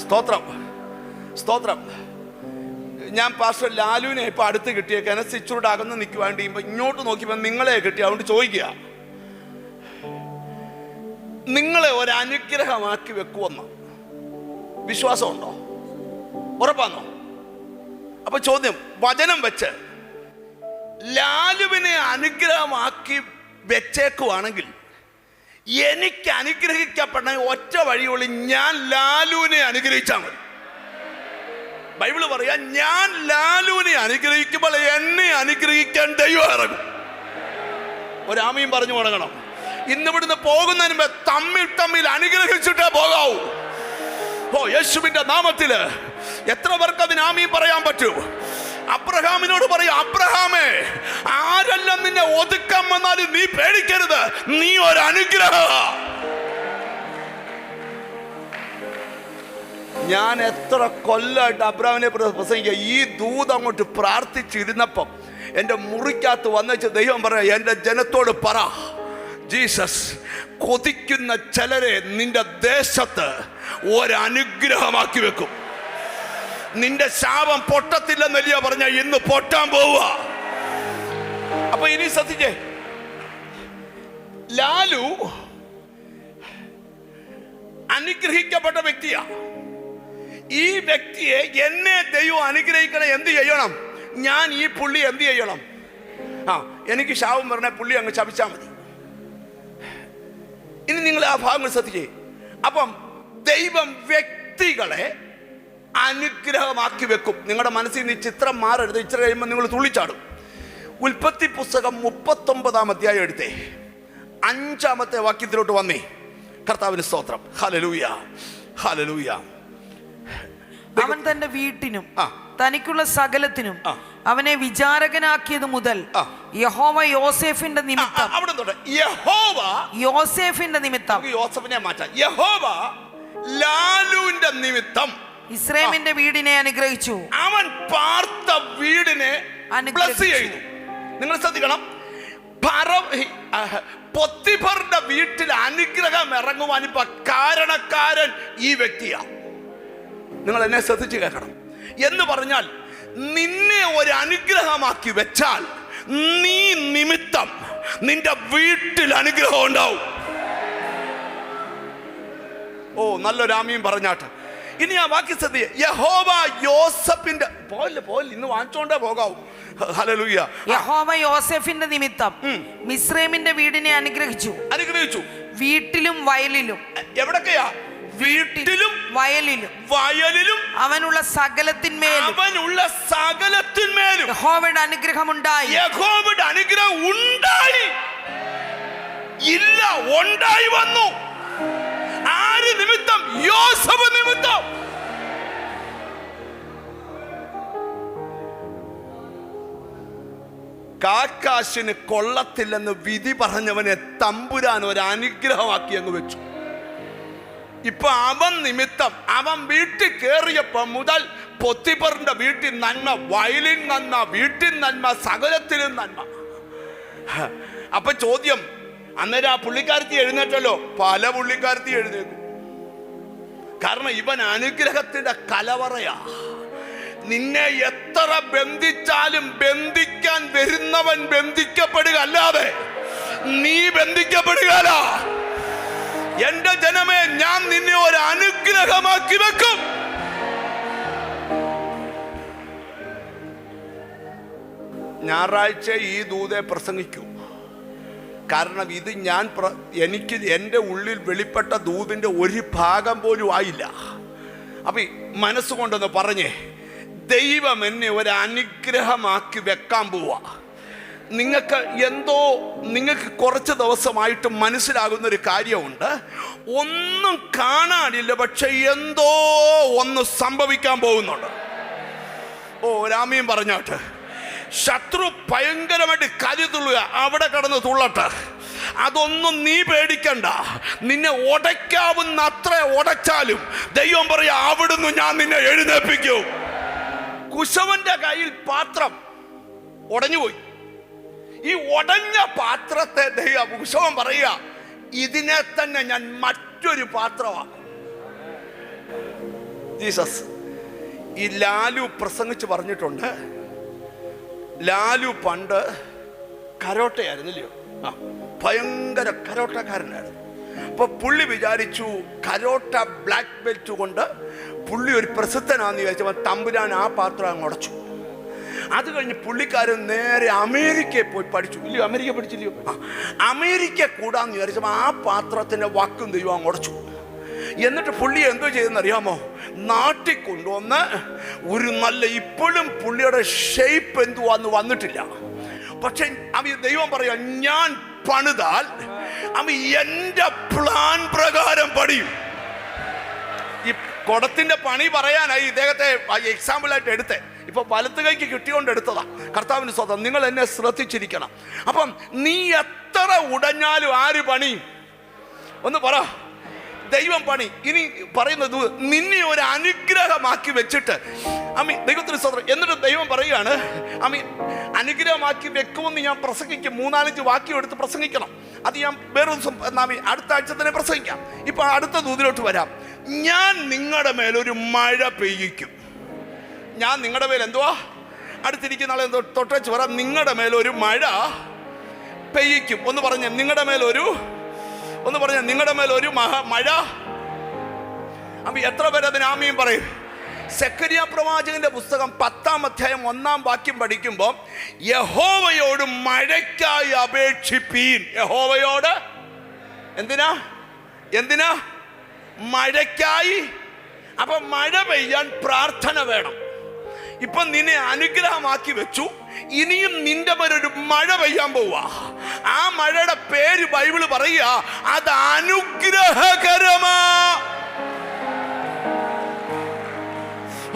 സ്തോത്രം, സ്തോത്രം. ഞാൻ പാസ്റ്റർ ലാലുവിനെ ഇപ്പൊ അടുത്ത് കിട്ടിയ കനസ് ഇച്ചൂടെ അകന്ന് നിൽക്കുവാണ്ട് ഇങ്ങോട്ട് നോക്കിയപ്പോൾ നിങ്ങളെ കിട്ടി. അതുകൊണ്ട് ചോദിക്കുക, നിങ്ങളെ ഒരനുഗ്രഹമാക്കി വെക്കുമെന്ന് വിശ്വാസമുണ്ടോ? ഉറപ്പാന്നോ? അപ്പൊ ചോദ്യം, വചനം വെച്ച് ലാലുവിനെ അനുഗ്രഹമാക്കി വെച്ചേക്കുവാണെങ്കിൽ എനിക്ക് അനുഗ്രഹിക്കപ്പെടണ ഒറ്റ വഴിയുള്ളൂ, ഞാൻ ലാലുവിനെ അനുഗ്രഹിച്ചാൽ മതി. ബൈബിള് പറയാ, ഞാൻ ലാലുവിനെ അനുഗ്രഹിക്കുമ്പോൾ എന്നെ അനുഗ്രഹിക്കാൻ ദൈവം ഇറങ്ങും. ഒരാമയും പറഞ്ഞു തുടങ്ങണം. ഇന്നിവിടുന്ന് പോകുന്നതിന് മുമ്പ് തമ്മിൽ അനുഗ്രഹിച്ചിട്ടേ പോകാവൂ. ഓ, യേശുവിന്റെ നാമത്തില് എത്ര പേർക്ക് അതിന് ആമീൻ പറയാൻ പറ്റൂ? അബ്രഹാമിനോട് പറയും, അബ്രഹാമേ, ആരെല്ലാം നിന്നെ ഒതുക്കാൻ വന്നാലും നീ പേടിക്കരുത്, നീ ഒരു അനുഗ്രഹ. ഞാൻ എത്ര കൊല്ലമായിട്ട് അബ്രഹാമിനെ പ്രസംഗിക്കുക. ഈ ദൂത് അങ്ങോട്ട് പ്രാർത്ഥിച്ചിരുന്നപ്പം എൻ്റെ മുറിക്കകത്ത് വന്നുവെച്ച് ദൈവം പറയാം, എൻ്റെ ജനത്തോട് പറ, ജീസസ് കൊതിക്കുന്ന ചിലരെ നിന്റെ ദേശത്ത് ഒരനുഗ്രഹമാക്കി വെക്കും. നിന്റെ ശാപം പൊട്ടത്തില്ലെന്നല്ല പറഞ്ഞ, ഇന്ന് പൊട്ടാൻ പോവുക. അപ്പൊ ഇനി ശ്രദ്ധിച്ചേ, ലാലു അനുഗ്രഹിക്കപ്പെട്ട വ്യക്തിയാ. ഈ വ്യക്തിയെ എന്നെ ദൈവം അനുഗ്രഹിക്കണം. എന്ത് ചെയ്യണം? ഞാൻ ഈ പുള്ളി എന്ത് ചെയ്യണം? എനിക്ക് ശാപം പറഞ്ഞ പുള്ളി അങ്ങ് ശപിച്ചാൽ മതി. ഇനി നിങ്ങൾ ആ ഭാഗങ്ങൾ ശ്രദ്ധിച്ചേ. അപ്പം ദൈവം വ്യക്തികളെ അനുഗ്രഹമാക്കി വെക്കും. നിങ്ങളുടെ മനസ്സിൽ നിന്ന് ഈ ചിത്രം മാറരുത്. ഇച്ചിരി കഴിയുമ്പോൾ നിങ്ങൾ തുള്ളിച്ചാടും. ഉൽപ്പത്തി പുസ്തകം 39 അധ്യായം എടുത്തേ, 5 വാക്യത്തിലോട്ട് വന്നേ. കർത്താവിന് സ്തോത്രം. Hallelujah, hallelujah. അവൻ തന്റെ വീട്ടിനും തനിക്കുള്ള സകലത്തിനും അവനെ വിചാരകനാക്കിയത് മുതൽ യഹോവ യോസേഫിന്റെ നിമിത്തം, അവിടെ യഹോവ യോസേഫിന്റെ നിമിത്തം, യോസേഫിനെ മാറ്റാം, യഹോവ ലാലുവിന്റെ നിമിത്തം ഇസ്രായേലിന്റെ വീടിനെ അനുഗ്രഹിച്ചു. അവൻ പാർത്ത വീടിനെ ബ്ലസ് ചെയ്തു. നിങ്ങൾ ശ്രദ്ധിക്കണം, പൊത്തിഫറിന്റെ വീട്ടിൽ അനുഗ്രഹം ഇറങ്ങുവാൻ ഇപ്പൊ കാരണക്കാരൻ ഈ വ്യക്തിയാണ്. നിങ്ങൾ എന്നെ ശ്രദ്ധിച്ച് കേൾക്കണം. എന്ന് പറഞ്ഞാൽ നിന്നെ ഒരു അനുഗ്രഹമാക്കി വെച്ചാൽ നീ നിമിത്തം നിന്റെ വീട്ടിൽ അനുഗ്രഹം ഉണ്ടാവും. ഓ, നല്ലൊരു ആമീൻ പറഞ്ഞാട്ട്. ഇനി ആ വാക്യ ശ്രദ്ധ, യഹോവ യോസഫിന്റെ പോലെ ഇന്ന് വാങ്ങിച്ചോണ്ടേ പോകാവൂ. ഹല്ലേലൂയ. യഹോവ യോസേഫിന്റെ നിമിത്തം മിസ്രൈമിന്റെ വീടിനെ അനുഗ്രഹിച്ചു. വീട്ടിലും വയലിലും. എവിടൊക്കെയാ? വീട്ടിലും വയലിലും അവനുള്ള സകലത്തിന്മേലും യഹോവയുടെ അനുഗ്രഹം ഉണ്ടായി. യഹോവയുടെ അനുഗ്രഹം ഉണ്ടായി, ഇല്ല, ഉണ്ടായി വന്നു. ആര് നിമിത്തം? യോസേഫ് നിമിത്തം. കാക്കാശിന് കൊള്ളത്തില്ലെന്ന് വിധി പറഞ്ഞവനെ തമ്പുരാൻ ഒരു അനുഗ്രഹമാക്കി അങ്ങ് വെച്ചു. ഇപ്പൊ അവൻ നിമിത്തം അവൻ വീട്ടിൽ കയറിയപ്പോ മുതൽ പൊത്തിഫറിന്റെ വീട്ടിൽ നന്മ, വയലിൻ നന്മ, വീട്ടിൽ നന്മ, സകലത്തിലും നന്മ. അപ്പൊ ചോദ്യം, അന്നേരം ആ പുള്ളിക്കാരത്തി എഴുന്നേറ്റല്ലോ. പല പുള്ളിക്കാരത്തി എഴുന്നേക്കും. കാരണം ഇവൻ അനുഗ്രഹത്തിന്റെ കലവറയാ. നിന്നെ എത്ര ബന്ധിച്ചാലും ബന്ധിക്കാൻ വരുന്നവൻ ബന്ധിക്കപ്പെടുക അല്ലാതെ നീ ബന്ധിക്കപ്പെടുകയല്ല. എന്റെ ജനമേ, ഞാൻ നിന്നെ ഒരു അനുഗ്രഹമാക്കി വെക്കും. ഞായറാഴ്ച ഈ ദൂതെ പ്രസംഗിക്കൂ. കാരണം ഇത് എനിക്ക് എൻ്റെ ഉള്ളിൽ വെളിപ്പെട്ട ദൂതിൻ്റെ ഒരു ഭാഗം പോലും ആയില്ല. അപ്പൊ മനസ്സുകൊണ്ടൊന്ന് പറഞ്ഞേ, ദൈവം എന്നെ ഒരു അനുഗ്രഹമാക്കി വെക്കാൻ പോവാ. നിങ്ങൾക്ക് കുറച്ച് ദിവസമായിട്ട് മനസ്സിലാകുന്ന ഒരു കാര്യമുണ്ട്. ഒന്നും കാണാനില്ല, പക്ഷെ എന്തോ ഒന്ന് സംഭവിക്കാൻ പോകുന്നുണ്ട്. ഓ, രാമയും പറഞ്ഞാട്ട്, ശത്രു ഭയങ്കരമായിട്ട് കരുതുള്ളുക, അവിടെ കടന്ന് തുള്ളട്ടെ. അതൊന്നും നീ പേടിക്കണ്ട. നിന്നെ ഉടയ്ക്കാവുന്ന അത്ര ഉടച്ചാലും ദൈവം പറയാ, അവിടുന്ന് ഞാൻ നിന്നെ എഴുന്നേൽപ്പിക്കും. കുശവന്റെ കയ്യിൽ പാത്രം ഉടഞ്ഞുപോയി. ഈ ഉടഞ്ഞ പാത്രത്തെ കുശവൻ പറയുക, ഇതിനെ തന്നെ ഞാൻ മറ്റൊരു പാത്രമാണ്. ജീസസ് ഈ ലാലു പ്രസംഗിച്ച് പറഞ്ഞിട്ടുണ്ട്. ലാലു പണ്ട് കരോട്ടയായിരുന്നില്ലയോ? ഭയങ്കര കരോട്ടക്കാരനായിരുന്നു. അപ്പൊ പുള്ളി വിചാരിച്ചു കരോട്ട ബ്ലാക്ക് ബെൽറ്റ് കൊണ്ട് പുള്ളി ഒരു പ്രസിദ്ധനാന്ന് വിചാരിച്ചപ്പോൾ തമ്പുരാൻ ആ പാത്രം അങ്ങ് ഉടച്ചു. അത് കഴിഞ്ഞ് പുള്ളിക്കാരൻ നേരെ അമേരിക്കയിൽ പോയി പഠിച്ചു. ഇല്ലയോ? അമേരിക്ക പഠിച്ചില്ലയോ? അമേരിക്ക കൂടാന്ന് വിചാരിച്ചപ്പോൾ ആ പാത്രത്തിന്റെ വക്കും ദൈവം അങ്ങ് ഉടച്ചു. എന്നിട്ട് പുള്ളി എന്തോ ചെയ്തെന്നറിയാമോ? നാട്ടിൽ കൊണ്ടുവന്ന് ഒരു നല്ല, ഇപ്പോഴും പുള്ളിയുടെ ഷേപ്പ് എന്തുവാന്ന് വന്നിട്ടില്ല. പക്ഷെ ദൈവം പറയാ, ഞാൻ പണിതാൽ എന്റെ പ്ലാൻ പ്രകാരം പണിയും. ഈ കുടത്തിന്റെ പണി പറയാനായി ഇദ്ദേഹത്തെ എക്സാമ്പിൾ ആയിട്ട് എടുത്തേ. ഇപ്പൊ വലത്ത് കൈക്ക് കിട്ടിയോണ്ട് എടുത്തതാ. കർത്താവിന് സ്വന്തം. നിങ്ങൾ എന്നെ ശ്രദ്ധിച്ചിരിക്കണം. അപ്പം നീ എത്ര ഉടഞ്ഞാലും ആര് പണി? ഒന്ന് പറ. ദൈവം പണി. ഇനി പറയുന്നത്, നിന്നെ ഒരു അനുഗ്രഹമാക്കി വെച്ചിട്ട് ദൈവത്തിന് സ്വന്തം. എന്നിട്ട് ദൈവം പറയുകയാണ്, അനുഗ്രഹമാക്കി വെക്കുമെന്ന് ഞാൻ പ്രസംഗിക്കും. 3-4 വാക്യം എടുത്ത് പ്രസംഗിക്കണം. അത് ഞാൻ വേറെ ദിവസം അടുത്ത ആഴ്ച തന്നെ പ്രസംഗിക്കാം. ഇപ്പൊ അടുത്ത ദൂതിലോട്ട് വരാം. ഞാൻ നിങ്ങളുടെ മേലൊരു മഴ പെയ്യിക്കും. ഞാൻ നിങ്ങളുടെ മേൽ എന്തുവാ? അടുത്തിരിക്കുന്ന ആളെ തൊട്ടേച്ച് പറയാം, നിങ്ങളുടെ മേലൊരു മഴ പെയ്യിക്കും. ഒന്ന് പറഞ്ഞ നിങ്ങളുടെ മേലൊരു, ഒന്ന് പറഞ്ഞ നിങ്ങളുടെ മേലൊരു മഴ. എത്ര പേര് അതിന് ആമീൻ പറയും? സെക്കരിയ പ്രവാചകന്റെ പുസ്തകം 10-ാം അധ്യായം 1-ാം വാക്യം പഠിക്കുമ്പോൾ, യഹോവയോട് മഴയ്ക്കായി അപേക്ഷിപ്പീൻ. യഹോവയോട് എന്തിനാ? മഴയ്ക്കായി. അപ്പൊ മഴ പെയ്യാൻ പ്രാർത്ഥന വേണം. ഇപ്പൊ നിന്നെ അനുഗ്രഹമാക്കി വെച്ചു, ഇനിയും നിന്റെ പേരൊരു മഴ പെയ്യാൻ പോവാ. ആ മഴയുടെ പേര് ബൈബിള് പറയുക, അത് അനുഗ്രഹകരമാ.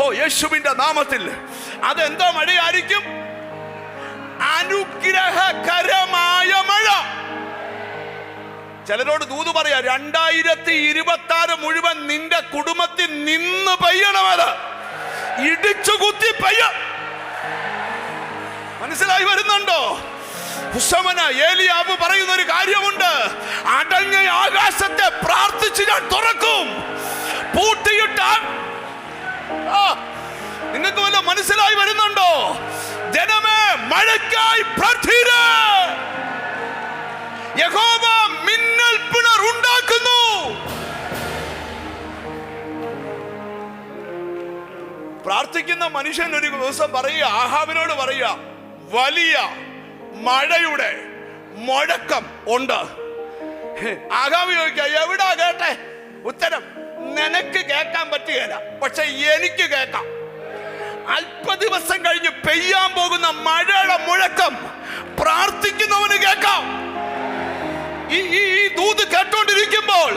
ഓ, യേശുവിന്റെ നാമത്തിൽ. അതെന്താ മഴയായിരിക്കും? അനുഗ്രഹകരമായ മഴ. ചിലരോട് ദൂത് പറയാ, 2026 മുഴുവൻ നിന്റെ കുടുംബത്തിൽ നിന്ന് പെയ്യണമത്. ഇടിച്ചു കുത്തി പെയ്യ. മനസ്സിലായി വരുന്നുണ്ടോ? ഏലിയാവ് പറയുന്ന ഒരു കാര്യമുണ്ട്, അടഞ്ഞ ആകാശത്തെ പ്രാർത്ഥിച്ച് ഞാൻ തുറക്കും, പൂട്ടിയിട്ട. നിങ്ങൾക്ക് വല്ല മനസ്സിലായി വരുന്നുണ്ടോ? ജനമേ, മഴയ്ക്കായി പ്രാർത്ഥിക്ക. യഹോവ മിന്നൽ പിണർ ഉണ്ടാക്കുന്നു. പ്രാർത്ഥിക്കുന്ന മനുഷ്യൻ ഒരു ദിവസം പറയുക, ആഹാബിനോട് പറയുക, വലിയ മഴയുടെ മുഴക്കം ഉണ്ട്. ആഹാബ് ചോദിക്കുക, എവിടാ കേട്ടെ? ഉത്തരം, നിനക്ക് കേൾക്കാൻ പറ്റുകയില്ല, പക്ഷെ എനിക്ക് കേൾക്കാം. അല്പ ദിവസം കഴിഞ്ഞ് പെയ്യാൻ പോകുന്ന മഴയുടെ മുഴക്കം പ്രാർത്ഥിക്കുന്നവന് കേൾക്കാം. ഈ ദൂത് കേട്ടോണ്ടിരിക്കുമ്പോൾ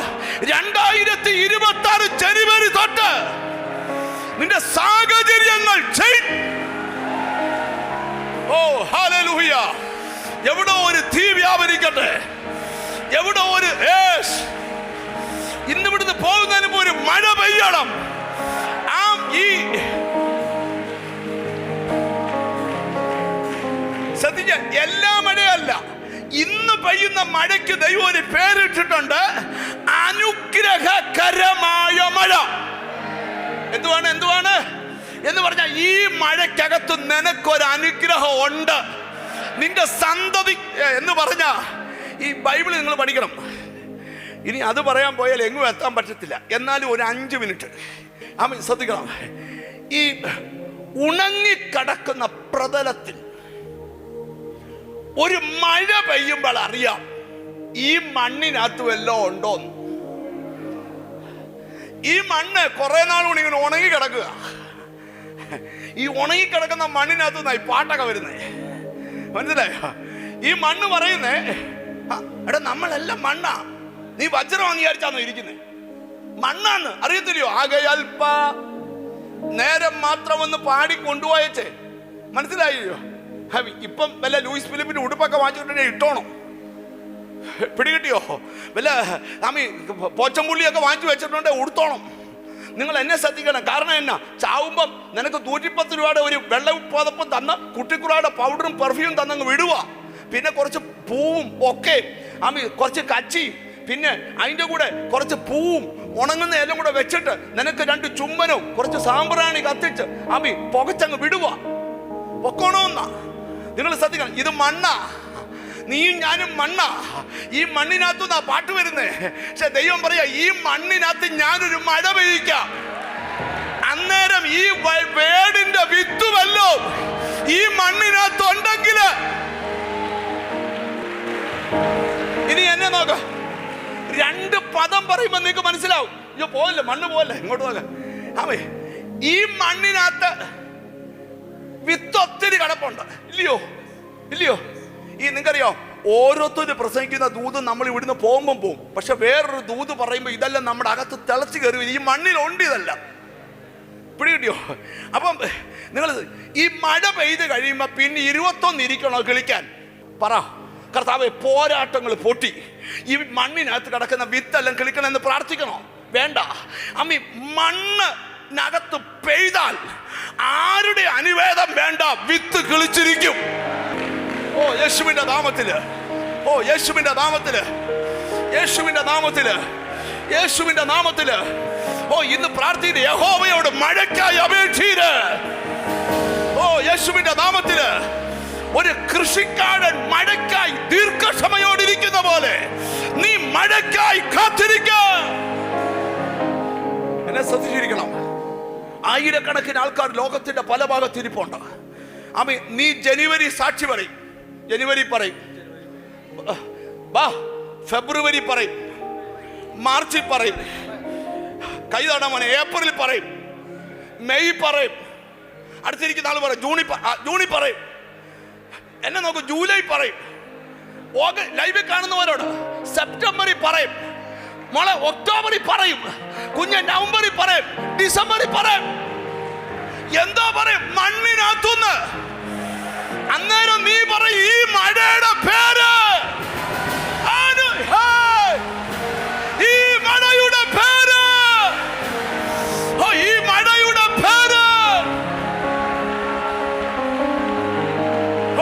2026 ജനുവരി തൊട്ട് നിന്റെ സാഹചര്യങ്ങൾ ഓ ഹല്ലേലൂയ. എവിടെ ഒരു തീ വ്യാപരിക്കട്ടെ, എവിടെ ഒരു ഇന്നിവിടുന്ന് പോകുന്നതിന് മുമ്പ് ഒരു മഴ പെയ്യണം. ശ്രദ്ധിച്ച, എല്ലാ മഴയല്ല, ഇന്ന് പെയ്യുന്ന മഴയ്ക്ക് ദൈവം ഒരു പേരിട്ടിട്ടുണ്ട്, അനുഗ്രഹകരമായ മഴ. എന്തുവാണ് എന്ന് പറഞ്ഞാൽ, ഈ മഴയ്ക്കകത്ത് നിനക്കൊരു അനുഗ്രഹം ഉണ്ട്. നിന്റെ സന്തതി എന്ന് പറഞ്ഞ ഈ ബൈബിൾ നിങ്ങൾ പഠിക്കണം. ഇനി അത് പറയാൻ പോയാൽ എങ്ങും എത്താൻ പറ്റത്തില്ല. എന്നാലും ഒരു 5 മിനിറ്റ് ശ്രദ്ധിക്കണം. ഈ ഉണങ്ങിക്കിടക്കുന്ന പ്രതലത്തിൽ ഒരു മഴ പെയ്യുമ്പോൾ അറിയാം ഈ മണ്ണിനകത്ത് വല്ലതും ഉണ്ടോന്ന്. ഈ മണ്ണ് കുറെ നാൾ കൊണ്ട് ഇങ്ങനെ ഉണങ്ങി കിടക്കുക. ഈ ഉണങ്ങി കിടക്കുന്ന മണ്ണിനകത്ത് നിന്നായി പാട്ടൊക്കെ വരുന്നേ. മനസ്സിലായോ? ഈ മണ്ണ് പറയുന്നേ, എടാ നമ്മളെല്ലാം മണ്ണാ, നീ വജ്രമാണെന്ന് വിചാരിച്ചാന്നോ ഇരിക്കുന്നേ? മണ്ണാന്ന് അറിയത്തില്ലയോ? ആകെയൽപ്പ നേരം മാത്രം ഒന്ന് പാടി കൊണ്ടുപോയച്ചേ. മനസ്സിലായില്ലോ? ഇപ്പം വല്ല ലൂയിസ് ഫിലിപ്പിന്റെ ഉടുപ്പൊക്കെ വാങ്ങിച്ചിട്ടുണ്ടെങ്കിൽ ഇട്ടോണം. പിടികിട്ടിയോ? വല്ല പോച്ചമ്പുള്ളിയൊക്കെ വാങ്ങിച്ചു വെച്ചിട്ടുണ്ടെ ഉടുത്തോണം. നിങ്ങൾ എന്നെ ശ്രദ്ധിക്കണം. കാരണം എന്നാ, ചാവുമ്പം നിനക്ക് 110 രൂപയുടെ ഒരു വെള്ളപ്പുതപ്പും തന്ന് കുട്ടിക്കുറാടെ പൗഡറും പെർഫ്യൂം തന്നങ്ങ് വിടുക. പിന്നെ കുറച്ച് പൂവും ഒക്കെ കുറച്ച് കച്ചി, പിന്നെ അതിൻ്റെ കൂടെ കുറച്ച് പൂവും ഉണങ്ങുന്ന എല്ലാം കൂടെ വെച്ചിട്ട് നിനക്ക് 2 ചുമ്മനും കുറച്ച് സാമ്പ്രാണി കത്തിച്ച് പുകച്ചങ്ങ് വിടുക. പൊക്കോണമെന്നാ. നിങ്ങൾ ശ്രദ്ധിക്കണം. ഇത് മണ്ണാ, നീയും ഞാനും മണ്ണാ. ഈ മണ്ണിനകത്തുനിന്നാ പാട്ട് വരുന്നേ. പക്ഷെ ദൈവം പറയാ, ഈ മണ്ണിനകത്ത് ഞാനൊരു മഴ പെയ്യിക്കാം. അന്നേരം ഈ വേടിന്റെ വിത്തുമല്ലോ ഈ മണ്ണിനകത്ത് ഉണ്ടെങ്കിൽ, ഇനി എന്നെ നോക്ക, 2 പദം പറയുമ്പോ നിങ്ങൾക്ക് മനസ്സിലാവും. അയ്യോ പോവല്ലേ, മണ്ണ് പോവല്ലേ, ഇങ്ങോട്ട് നോക്ക. അവേ ഈ മണ്ണിനകത്ത് വിത്ത് ഒത്തിരി കിടപ്പുണ്ട്, ഇല്ലയോ? ഇല്ലയോ? ഈ നിങ്ങൾക്കറിയോ, ഓരോരുത്തരും പ്രസംഗിക്കുന്ന ദൂത് നമ്മൾ ഇവിടുന്ന് പോകുമ്പം പോവും. പക്ഷെ വേറൊരു ദൂത് പറയുമ്പോൾ ഇതെല്ലാം നമ്മുടെ അകത്ത് തിളച്ച് കയറി. ഈ മണ്ണിലുണ്ട് ഇതെല്ലാം. പിടികിട്ടിയോ? അപ്പം നിങ്ങൾ ഈ മഴ പെയ്ത് കഴിയുമ്പോൾ പിന്നെ 21 ഇരിക്കണോ കിളിക്കാൻ? പറ കർത്താവേ, പോരാട്ടങ്ങൾ പൊട്ടി ഈ മണ്ണിനകത്ത് കിടക്കുന്ന വിത്തെല്ലാം കിളിക്കണമെന്ന് പ്രാർത്ഥിക്കണോ? വേണ്ട. മണ്ണിനകത്ത് പെയ്താൽ ആരുടെ അനുവേദം വേണ്ട, വിത്ത് കിളിച്ചിരിക്കും. ഓ യേശുവിന്റെ നാമത്തില്, ഓ യേശുവിന്റെ നാമത്തില്, യേശുവിന്റെ നാമത്തില്, യേശുവിന്റെ നാമത്തില്. ഓ ഇന്ന് പ്രാർത്ഥിച്ച് യഹോവയോട് മഴയ്ക്കായി അപേക്ഷിച്ച്. ഓ യേശുവിന്റെ നാമത്തില്. ഒരു കൃഷിക്കാരൻ മഴയ്ക്കായി ദീർഘക്ഷമയോടിരിക്കുന്ന പോലെ നീ മഴയ്ക്കായി കാത്തിരിക്ക. എന്നെ ശ്രദ്ധിച്ചിരിക്കണം. ആയിരക്കണക്കിന് ആൾക്കാർ ലോകത്തിന്റെ പല ഭാഗത്തിരിപ്പുണ്ട്. നീ ജനുവരി സാക്ഷി പറയും, ജനുവരി പറയും, ഫെബ്രുവരി പറയും, മാർച്ചിൽ പറയും, കൈതാടാ മോനെ, ഏപ്രിൽ പറയും, മെയ് പറയും, അടുത്തിരിക്കുന്ന ആൾ പറയും, ജൂണിൽ പറയും. എന്നെ നോക്കൂ, ജൂലൈ പറയും, ലൈവിൽ കാണുന്നവരോട് സെപ്റ്റംബറിൽ പറയും, മോളെ ഒക്ടോബറിൽ പറയും, കുഞ്ഞ് നവംബറിൽ പറയും, ഡിസംബറിൽ പറയും. എന്താ പറയും? മണ്ണിനകത്തുനിന്ന്. അന്നേരം നീ പറയും, ഈ മഴയുടെ പേര്, ഈ മഴയുടെ പേര്, ഈ മഴയുടെ പേര്.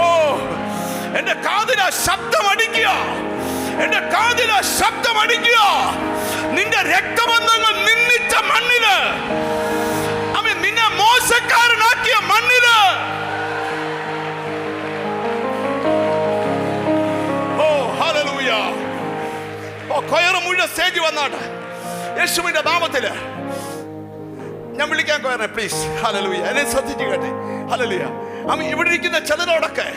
ഓ എന്റെ കാതില ശബ്ദം അടിക്കുക, എന്റെ കാതില ശബ്ദം അടിക്കുക. നിന്റെ രക്തബന്ധങ്ങൾ നിന്നിച്ച മണ്ണില്, നിന്നെ മോശക്കാരനാക്കിയ മണ്ണില്, ഓ ഹല്ലേലൂയ. ഓ കൊയറ് മുഴുവൻ സ്റ്റേജ് വന്നാട്ട് യേശുവിന്റെ നാമത്തില് ഞാൻ വിളിക്കാൻ കൊയറിനെ പ്ലീസ്. ഹല്ലേലൂയ. എന്നെ ശ്രദ്ധിച്ചു കേട്ടെ. ഹല്ലേലൂയ. ഇവിടെ ഇരിക്കുന്ന ചിലരോടൊക്കെ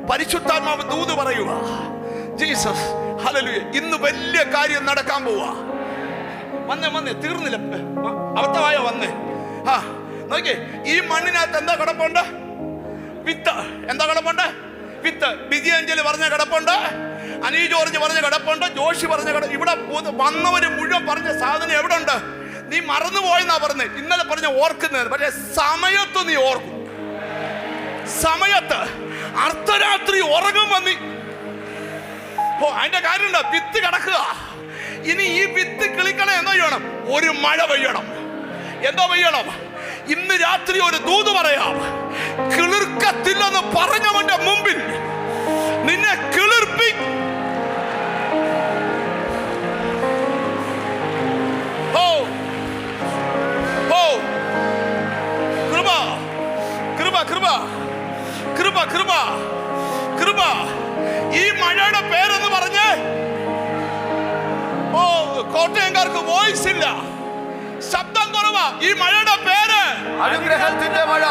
പരിശുദ്ധാത്മാവ് ദൂത് പറയുക. ജീസസ്. ഹല്ലേലൂയ. ഇന്ന് വലിയ കാര്യം നടക്കാൻ പോവാ. വന്നേ തീർന്നില്ല, അബദ്ധമായോ? വന്നേ. നോക്കിയേ, ഈ മണ്ണിനകത്ത് എന്താ കിടപ്പുണ്ട്? വിത്ത്. എന്താ കിടപ്പുണ്ട്? വിത്ത്. വിജയഞ്ജലി പറഞ്ഞ കിടപ്പുണ്ട്, അനി ജോർജ് പറഞ്ഞ കിടപ്പുണ്ട്, ജോഷി പറഞ്ഞ ഇവിടെ വന്നവര് മുഴുവൻ പറഞ്ഞ സാധനം എവിടെ ഉണ്ട്? നീ മറന്നുപോയെന്നാ പറഞ്ഞത്. ഇന്നലെ പറഞ്ഞ ഓർക്കുന്നത്, പക്ഷെ സമയത്ത് നീ ഓർക്കും. സമയത്ത് അർദ്ധരാത്രി ഉറങ്ങുമ്പോ നീ അതിന്റെ കാര്യം ഉണ്ടോ? വിത്ത് കിടക്കുക. ഇനി ഈ വിത്ത് കിളിക്കണേ എന്തോ ചെയ്യണം? ഒരു മഴ പെയ്യണം. എന്തോ പെയ്യണം? ഇന്ന് രാത്രി ഒരു ദൂത് പറയാം. കിളിർക്കത്തില്ലെന്ന് പറഞ്ഞവന്റെ മുമ്പിൽ നിന്നെ കിളിർപ്പി. ഓ ഓ കൃപ കൃപ കൃപ കൃപ കൃപ കൃപ. ഈ മഴയുടെ പേരെന്ന് പറഞ്ഞ്, ഓ കോട്ടയംകാർക്ക് വോയിസ് ഇല്ല, ശബ്ദം കുറവാ. ഈ മഴയുടെ പേര് അനുഗ്രഹത്തിന്റെ മഴ.